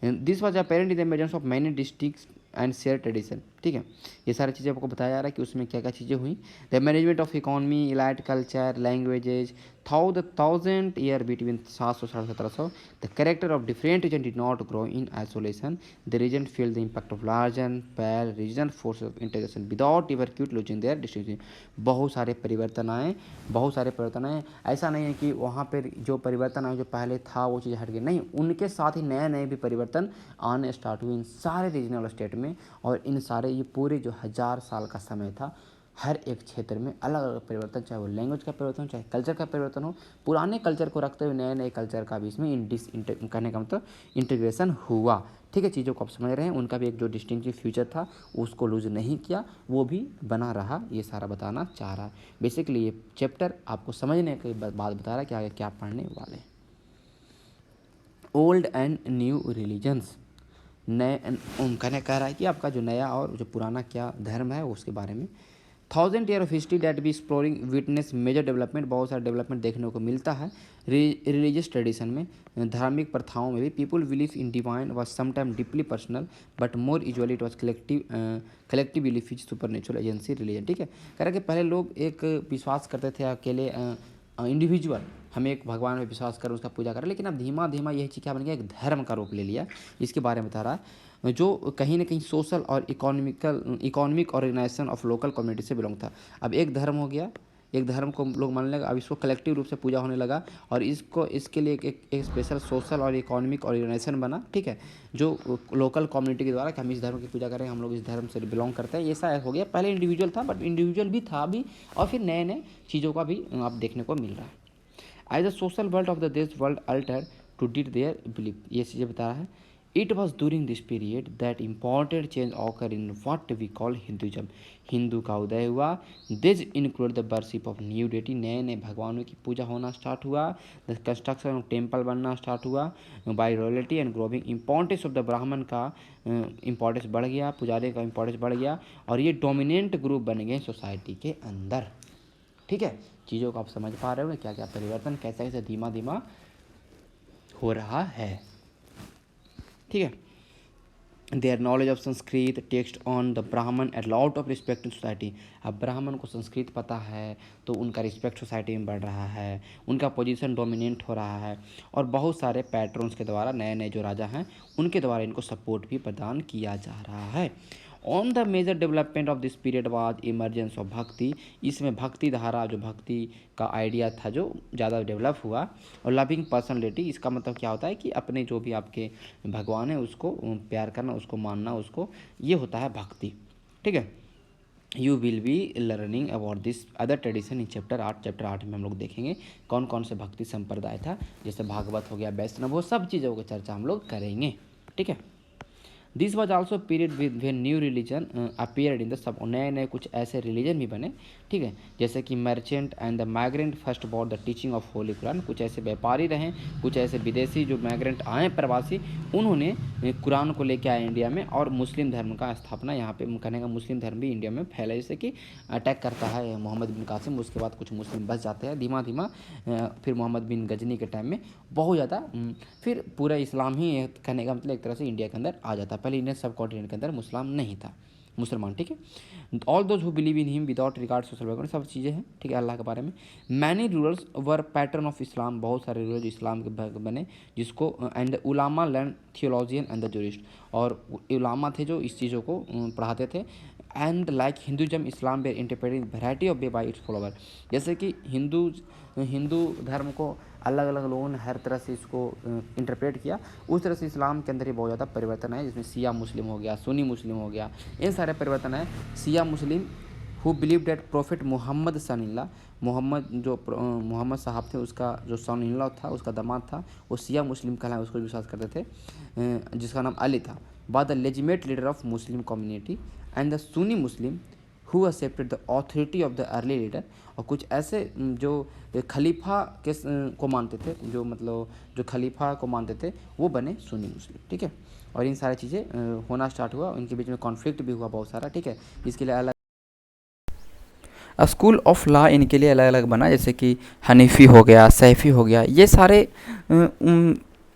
है। This was apparent in the images of many districts and share tradition, ठीक है। ये सारी चीज़ें आपको बताया जा रहा है कि उसमें क्या क्या चीज़ें हुई। The management of economy, elite culture, languages, through the 1000 year between 700 and 1700, the character of different region did not grow in isolation. The region felt the impact of large and pale regional forces of integration without ever quite losing their distinction. बहुत सारे परिवर्तन आए, ऐसा नहीं है कि वहाँ पर जो परिवर्तन आए जो पहले था वो चीज़ हट गई, नहीं, उनके साथ ही नए नए भी परिवर्तन आने स्टार्ट हुए इन सारे रीजनल स्टेट में। और इन सारे ये पूरे जो 1000 साल का समय था, हर एक क्षेत्र में अलग अलग परिवर्तन, चाहे वो लैंग्वेज का परिवर्तन हो, चाहे कल्चर का परिवर्तन हो, पुराने कल्चर को रखते हुए नए नए कल्चर का भी इसमें कहने का मतलब इंटीग्रेशन हुआ, ठीक है। चीज़ों को आप समझ रहे हैं, उनका भी एक जो डिस्टिंक्टिव फ्यूचर था उसको लूज नहीं किया, वो भी बना रहा, ये सारा बताना चाह रहा है। बेसिकली ये चैप्टर आपको समझने की बात बता रहा है कि आगे क्या पढ़ने वाले। ओल्ड एंड न्यू रिलीजन्स, नए कह रहा है कि आपका जो नया और जो पुराना क्या धर्म है उसके बारे में। 1000 year of history that be exploring witness major development, बहुत सारा डेवलपमेंट देखने को मिलता है रिलीजियस ट्रेडिशन में, धार्मिक प्रथाओं में भी। People believe in divine was sometime deeply personal but more usually it was collective belief is super natural agency religion. ठीक है, कह रहा कि पहले लोग एक विश्वास करते थे अकेले इंडिविजुअल, हमें एक भगवान में विश्वास करें उसका पूजा करें, लेकिन अब धीमा धीमा यही चीज़ क्या बन गया, एक धर्म का रूप ले लिया। इसके बारे में बता रहा है, जो कहीं ना कहीं सोशल और economic organisation of local community से बिलोंग था। अब एक धर्म हो गया, एक धर्म को लोग मानने लगा, अब इसको कलेक्टिव रूप से पूजा होने लगा और इसके लिए एक स्पेशल सोशल और इकोनॉमिक ऑर्गेनाइजेशन बना। ठीक है, जो लोकल कम्युनिटी के द्वारा कि हम इस धर्म की पूजा करें, हम लोग इस धर्म से बिलोंग करते हैं, ऐसा हो गया। पहले इंडिविजुअल था, बट इंडिविजुअल भी था भी, और फिर नए नए चीज़ों का भी आप देखने को मिल रहा है। As the social world of the this world alter to did their belief, ये चीज़ें बता रहा है। It was during this period that important change occur in what we call Hinduism, Hindu का उदय हुआ। This include the worship of new deity, नए नए भगवानों की पूजा होना स्टार्ट हुआ। द कंस्ट्रक्शन ऑफ टेम्पल बनना स्टार्ट हुआ by royalty and growing importance of the ब्राह्मण का इंपॉर्टेंस बढ़ गया, पुजारी का इंपॉर्टेंस बढ़ गया और ये डोमिनेंट ग्रुप बन गए सोसाइटी के अंदर। ठीक है, चीज़ों को आप समझ पा रहे हो क्या क्या परिवर्तन कैसे कैसे धीमा धीमा हो रहा है। ठीक है, their knowledge of Sanskrit text on the Brahmana a lot of respect in society. अब ब्राह्मण को संस्कृत पता है तो उनका रिस्पेक्ट सोसाइटी में बढ़ रहा है, उनका पोजीशन डोमिनेंट हो रहा है और बहुत सारे पैट्रन्स के द्वारा नए नए जो राजा हैं उनके द्वारा इनको सपोर्ट भी प्रदान किया जा रहा है। On the major development of this period was emergence of bhakti, इसमें भक्ति धारा जो भक्ति का आइडिया था जो ज़्यादा डेवलप हुआ। और लविंग पर्सनैलिटी, इसका मतलब क्या होता है कि अपने जो भी आपके भगवान है उसको प्यार करना, उसको मानना, उसको, ये होता है भक्ति। ठीक है, you will be learning about this other tradition in chapter 8। Chapter 8 में हम लोग देखेंगे कौन कौन से भक्ति संप्रदाय था, जैसे भागवत हो गया, वैष्णव, वो सब चीज़ों की चर्चा हम लोग करेंगे। ठीक है, this was also period when new religion appeared in the sub, नए नए कुछ ऐसे रिलीजन भी बने। ठीक है, जैसे कि merchant and the migrant first about the teaching of Holi Quran, कुछ ऐसे व्यापारी रहे, कुछ ऐसे विदेशी जो माइग्रेंट आए प्रवासी, उन्होंने कुरान को लेकर आए इंडिया में और मुस्लिम धर्म का स्थापना यहाँ पे कहने का, मुस्लिम धर्म भी इंडिया में फैला, जैसे कि अटैक करता है मोहम्मद बिन कासिम, उसके बाद कुछ मुस्लिम बच जाते हैं धीमा धीमा, फिर मोहम्मद बिन गजनी के टाइम में बहुत ज़्यादा, फिर पूरा इस्लाम ही कहने का मतलब एक तरह से इंडिया के अंदर आ जाता। पहले इंडियन सब कॉन्टिनेंट के अंदर मुसलमान। ठीक है, all those who believe in him without regard social background, सब चीज़ें हैं। ठीक है, अल्लाह के बारे में। Many rulers were patron of Islam, बहुत सारे रूलर इस्लाम के बने, जिसको and ulama learn theologian and the jurist, और उलामा थे जो इस चीज़ों को पढ़ाते थे। And like Hinduism Islam were interpreting variety of way by its follower, जैसे कि हिंदू धर्म को अलग अलग लोगों ने हर तरह से इसको इंटरप्रेट किया, उस तरह से इस्लाम के अंदर ही बहुत ज़्यादा परिवर्तन है, जिसमें शिया मुस्लिम हो गया, सुन्नी मुस्लिम हो गया, ये सारे परिवर्तन है। Shia Muslim who believe that Prophet Muhammad son in law, Muhammad साहब थे उसका जो सन-इन-लॉ था, उसका दामाद था, वो शिया मुस्लिम कहलाए, उसको विश्वास करते थे, जिसका नाम अली था। बाद the legitimate leader of Muslim community and the Sunni Muslim who accepted the authority of the early leader, और कुछ ऐसे जो खलीफा के को मानते थे, जो खलीफा को मानते थे, वो बने सुन्नी मुस्लिम। ठीक है, और इन सारी चीज़ें होना स्टार्ट हुआ, उनके बीच में कॉन्फ्लिक्ट भी हुआ बहुत सारा। ठीक है, इसके लिए अलग स्कूल ऑफ लॉ इनके लिए अलग अलग बना, जैसे कि हनीफ़ी हो गया, सैफ़ी हो गया, ये सारे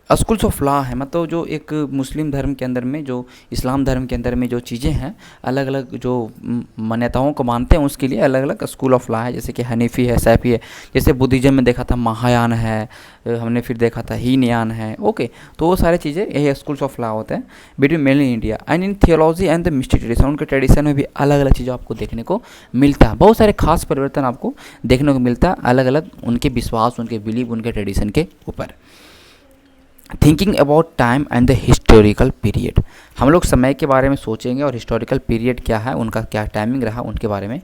स्कूल्स ऑफ लॉ है। मतलब जो एक मुस्लिम धर्म के अंदर में, जो इस्लाम धर्म के अंदर में जो चीज़ें हैं, अलग अलग जो मान्यताओं को मानते हैं, उसके लिए अलग अलग स्कूल ऑफ लॉ है, जैसे कि हनीफ़ी है, सैफ़ी है। जैसे बुद्धिज़्म में देखा था महायान है, हमने फिर देखा था हीनयान है। ओके, तो वो सारी चीज़ें यही स्कूल्स ऑफ लॉ होते हैं between mainly India and in theology and the mystic tradition. उनके ट्रेडिशन में भी अलग अलग चीज़ों आपको देखने को मिलता है, बहुत सारे खास परिवर्तन आपको देखने को मिलता है, अलग अलग उनके विश्वास, उनके बिलीव, उनके ट्रेडिशन के ऊपर। Thinking about time and the historical period, हम लोग समय के बारे में सोचेंगे और हिस्टोरिकल पीरियड क्या है, उनका क्या टाइमिंग रहा, उनके बारे में।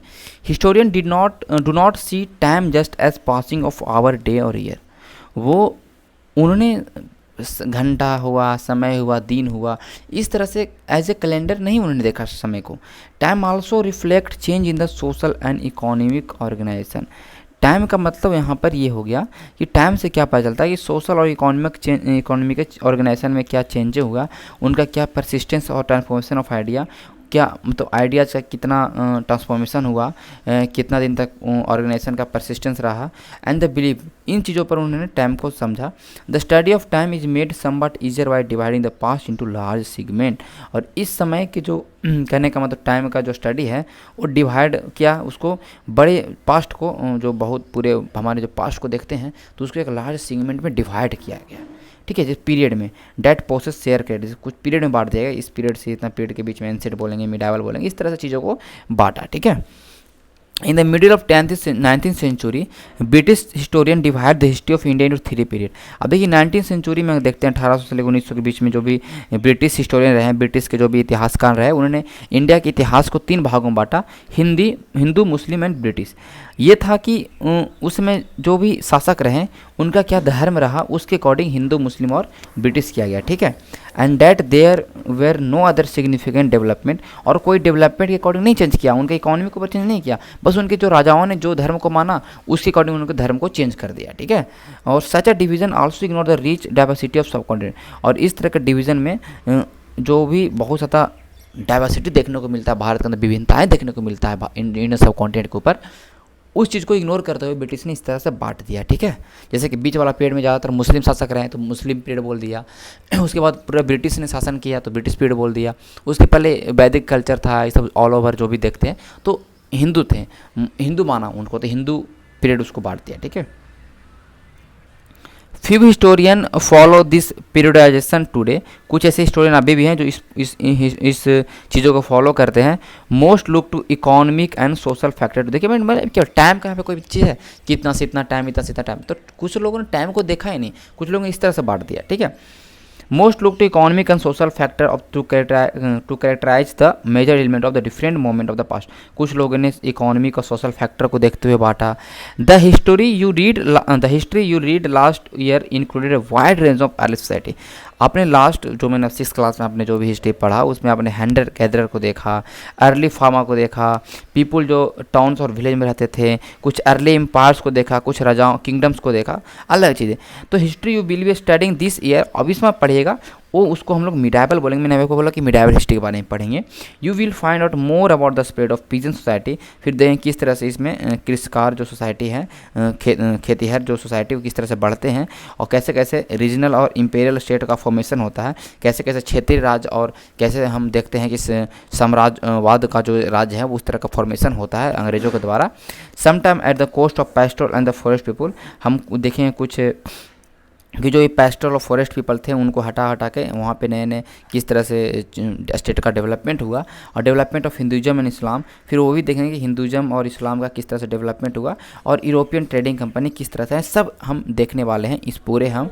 Historian do not see time just as passing of hour day और ईयर, वो उन्होंने घंटा हुआ, समय हुआ, दिन हुआ, इस तरह से एज ए कैलेंडर नहीं उन्होंने देखा समय को। Time also reflect change in the social and economic organisation. Time का मतलब यहाँ पर ये हो गया कि टाइम से क्या पता चलता है कि सोशल और इकोनॉमिक ऑर्गेनाइजेशन में क्या चेंज हुआ, उनका क्या परसिस्टेंस और ट्रांसफॉर्मेशन ऑफ आइडिया, क्या मतलब आइडियाज़ का कितना ट्रांसफॉर्मेशन हुआ, कितना दिन तक ऑर्गेनाइजेशन का परसिस्टेंस रहा, एंड द बिलीव, इन चीज़ों पर उन्होंने टाइम को समझा। The study of time is made somewhat easier by dividing the past into large segment. और इस समय के जो कहने का मतलब टाइम का जो स्टडी है वो डिवाइड किया उसको, बड़े पास्ट को जो बहुत पूरे हमारे जो पास्ट को देखते हैं तो उसको एक लार्ज सेगमेंट में डिवाइड किया गया, ठीक है, जिस पीरियड में डेट प्रोसेस शेयर कर, जैसे कुछ पीरियड में बांट दिया गया, इस पीरियड से इतना पीरियड के बीच में एंसेंट बोलेंगे, मिडावल बोलेंगे, इस तरह से चीज़ों को बांटा, ठीक है। In the middle of 19th century British historian divide the history of India into 3 period. अब देखिए 19th सेंचुरी में देखते हैं 1800 से लेकर 1900 के बीच में जो भी ब्रिटिश हिस्टोरियन रहे हैं, ब्रिटिश के जो भी इतिहासकार रहे, उन्होंने इंडिया के इतिहास को 3 भागों में बांटा, हिंदू, मुस्लिम एंड ब्रिटिश। ये था कि उसमें जो भी शासक रहे उनका क्या धर्म रहा उसके अकॉर्डिंग हिंदू, मुस्लिम और ब्रिटिश किया गया, ठीक है। And that there were no other significant development, और कोई डेवलपमेंट के अकॉर्डिंग नहीं चेंज किया, उनके इकोनॉमी को चेंज नहीं किया, बस उनके जो राजाओं ने जो धर्म को माना उसके अकॉर्डिंग उनके धर्म को चेंज कर दिया, ठीक है। और such a division also ignore the rich diversity of subcontinent. और इस तरह के डिवीज़न में जो भी बहुत ज़्यादा डाइवर्सिटी देखने को मिलता है, भारत के अंदर विभिन्नताएँ देखने को मिलता है इंडियन सब कॉन्टिनेंट के ऊपर, उस चीज़ को इग्नोर करते हुए ब्रिटिश ने इस तरह से बांट दिया, ठीक है। जैसे कि बीच वाला पीरियड में ज़्यादातर मुस्लिम शासक रहे तो मुस्लिम पीरियड बोल दिया, उसके बाद पूरा ब्रिटिश ने शासन किया तो ब्रिटिश पीरियड बोल दिया, उसके पहले वैदिक कल्चर था, ये सब ऑल ओवर जो भी देखते हैं तो हिंदू थे, हिंदू माना उनको तो हिंदू पीरियड उसको बांट दिया, ठीक है। Few historian follow this periodisation today, कुछ ऐसे हिस्टोरियन अभी भी हैं जो इस चीज़ों को फॉलो करते हैं। Most look to economic and social factor. देखिए मतलब क्या टाइम का यहाँ पे कोई चीज़ है कि इतना से इतना टाइम, इतना से इतना टाइम, तो कुछ लोगों ने टाइम को देखा ही नहीं, कुछ लोगों ने इस तरह से बांट दिया, ठीक है। Most look to economic and social factor of to characterise the major element of the different moment of the past. कुछ लोगों ने इकोनॉमिक और सोशल फैक्टर को देखते हुए बांटा। The history you read last year included a wide range of early society. आपने लास्ट जो मैंने 6th क्लास में आपने जो भी हिस्ट्री पढ़ा उसमें आपने हंटर गैदरर को देखा, अर्ली फार्मा को देखा, पीपल जो टाउन्स और विलेज में रहते थे, कुछ अर्ली एम्पायर्स को देखा, कुछ राजाओं किंगडम्स को देखा, अलग चीज़ें। तो history you will be studying this year, अब इसमें पढ़िएगा वो उसको हम लोग मिडाइवल बोलेंगे। मैंने आपको बोला कि मिडाइवल हिस्ट्री के बारे में पढ़ेंगे। You will find out more about the spread of peasant society. फिर देखें किस तरह से इसमें कृषिकार जो सोसाइटी है, खेतीहर जो सोसाइटी वो किस तरह से बढ़ते हैं और कैसे कैसे रीजनल और इम्पेरियल स्टेट का फॉर्मेशन होता है, कैसे कैसे क्षेत्रीय राज्य और कैसे हम देखते हैं कि साम्राज्यवाद का जो राज्य है वो उस तरह का फॉर्मेशन होता है अंग्रेज़ों के द्वारा। Sometime at the cost of pastoral and the forest people. हम देखें कुछ कि जो ये पेस्टोरल और फॉरेस्ट पीपल थे उनको हटा के वहाँ पे नए नए किस तरह से स्टेट का डेवलपमेंट हुआ, और development of Hinduism and Islam. फिर वो भी देखेंगे कि हिंदुज़म और इस्लाम का किस तरह से डेवलपमेंट हुआ और यूरोपियन ट्रेडिंग कंपनी किस तरह से है, सब हम देखने वाले हैं इस पूरे हम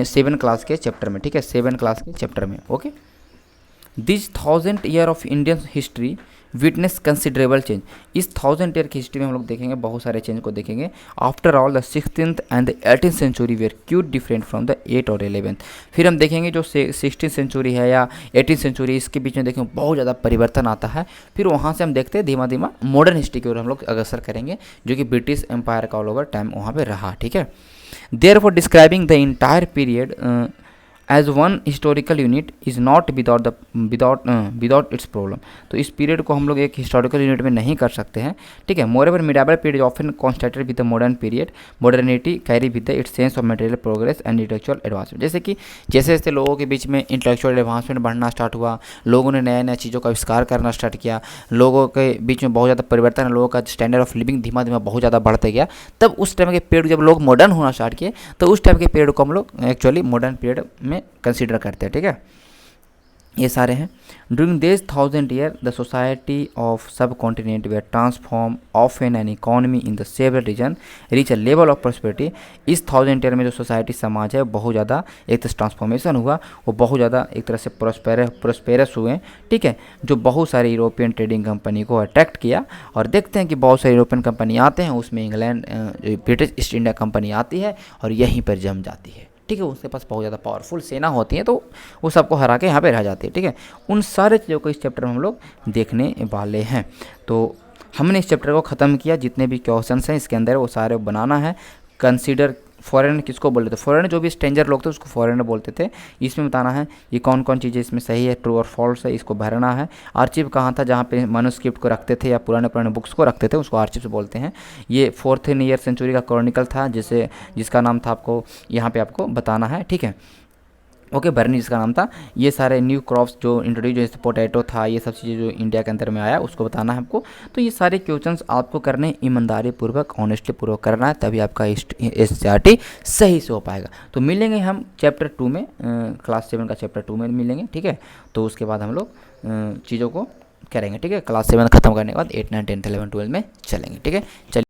7 क्लास के चैप्टर में, ठीक है, 7 क्लास के चैप्टर में। Okay, this 1000 year of Indian history witness considerable change. इस 1000 ईयर की हिस्ट्री में हम लोग देखेंगे बहुत सारे चेंज को देखेंगे। After all the 16th and the 18th century were quite different from the 8th और 11th। फिर हम देखेंगे जो 16th सेंचुरी है या 18th सेंचुरी, इसके बीच में देखेंगे बहुत ज़्यादा परिवर्तन आता है। फिर वहाँ से हम देखते हैं धीमा धीमा मॉडर्न हिस्ट्री की ओर हम लोग अग्रसर करेंगे, जो कि ब्रिटिश एम्पायर का ऑल ओवर टाइम वहाँ पर रहा, ठीक है। Therefore describing the entire period as one historical unit is not without its problem. तो इस पीरियड को हम लोग एक हिस्टोरिकल यूनिट में नहीं कर सकते हैं, ठीक है। Moreover medieval period often contrasted with the modern period, modernity carry with the its sense of material progress and intellectual advancement. जैसे जैसे लोगों के बीच में इंटेलेक्चुअल एडवांसमेंट बढ़ना स्टार्ट हुआ, लोगों ने नए नए चीज़ों का आविष्कार करना स्टार्ट किया, लोगों के बीच में बहुत ज़्यादा परिवर्तन, लोगों का स्टैंडर्ड ऑफ लिविंग धीमा धीमा बहुत ज़्यादा बढ़ते गया, तब उस टाइम के पीरियड जब लोग मॉडर्न होना स्टार्ट किए तो उस टाइम के पीरियड को हम लोग एक्चुअली मॉडर्न पीरियड में कंसिडर करते हैं, ठीक है। ये सारे हैं। During this 1000 year the society of subcontinent were transform often an economy in the several region reach a level of prosperity. इस 1000 ईयर में जो सोसाइटी समाज है बहुत ज़्यादा एक तरह से ट्रांसफॉर्मेशन हुआ, वो बहुत ज़्यादा एक तरह से प्रोस्पेरस हुए, ठीक है, जो बहुत सारे यूरोपियन ट्रेडिंग कंपनी को अट्रैक्ट किया। और देखते हैं कि बहुत सारी यूरोपियन कंपनी आते हैं, उसमें England British east India company आती है और यहीं पर जम जाती है, ठीक है। उसके पास बहुत ज़्यादा पावरफुल सेना होती है तो वो सबको हरा के यहाँ पे रह जाती है, ठीक है। उन सारे चीज़ों को इस चैप्टर में हम लोग देखने वाले हैं। तो हमने इस चैप्टर को ख़त्म किया, जितने भी क्वेश्चंस हैं इसके अंदर वो सारे बनाना है, कंसीडर फॉरेनर किसको बोलते थे, फॉरेनर जो भी स्ट्रेंजर लोग थे उसको फॉरेनर बोलते थे। इसमें बताना है ये कौन कौन चीज़ें इसमें सही है, ट्रू और फॉल्स है, इसको भरना है। आर्चिव कहाँ था, जहाँ पे मनुस्क्रिप्ट को रखते थे या पुराने पुराने बुक्स को रखते थे, उसको आर्चिव बोलते हैं। ये 4th ईयर सेंचुरी का क्रॉनिकल था, जिसका नाम था आपको यहाँ पे आपको बताना है, ठीक है। ओके, बर्नी जिसका नाम था। ये सारे न्यू क्रॉप्स जो इंट्रोड्यूस, जैसे पोटैटो था, ये सब चीज़ें जो इंडिया के अंदर में आया उसको बताना है आपको। तो ये सारे क्वेश्चंस आपको करने ईमानदारी पूर्वक, ऑनेस्टली पूर्वक करना है, तभी आपका SCRT सही से हो पाएगा। तो मिलेंगे हम चैप्टर 2 में, क्लास 7 का चैप्टर 2 में मिलेंगे, ठीक है। तो उसके बाद हम लोग चीज़ों को करेंगे, ठीक है। क्लास 7 खत्म करने के बाद 8, 9, 10, 11, 12 में चलेंगे, ठीक है। चलिए।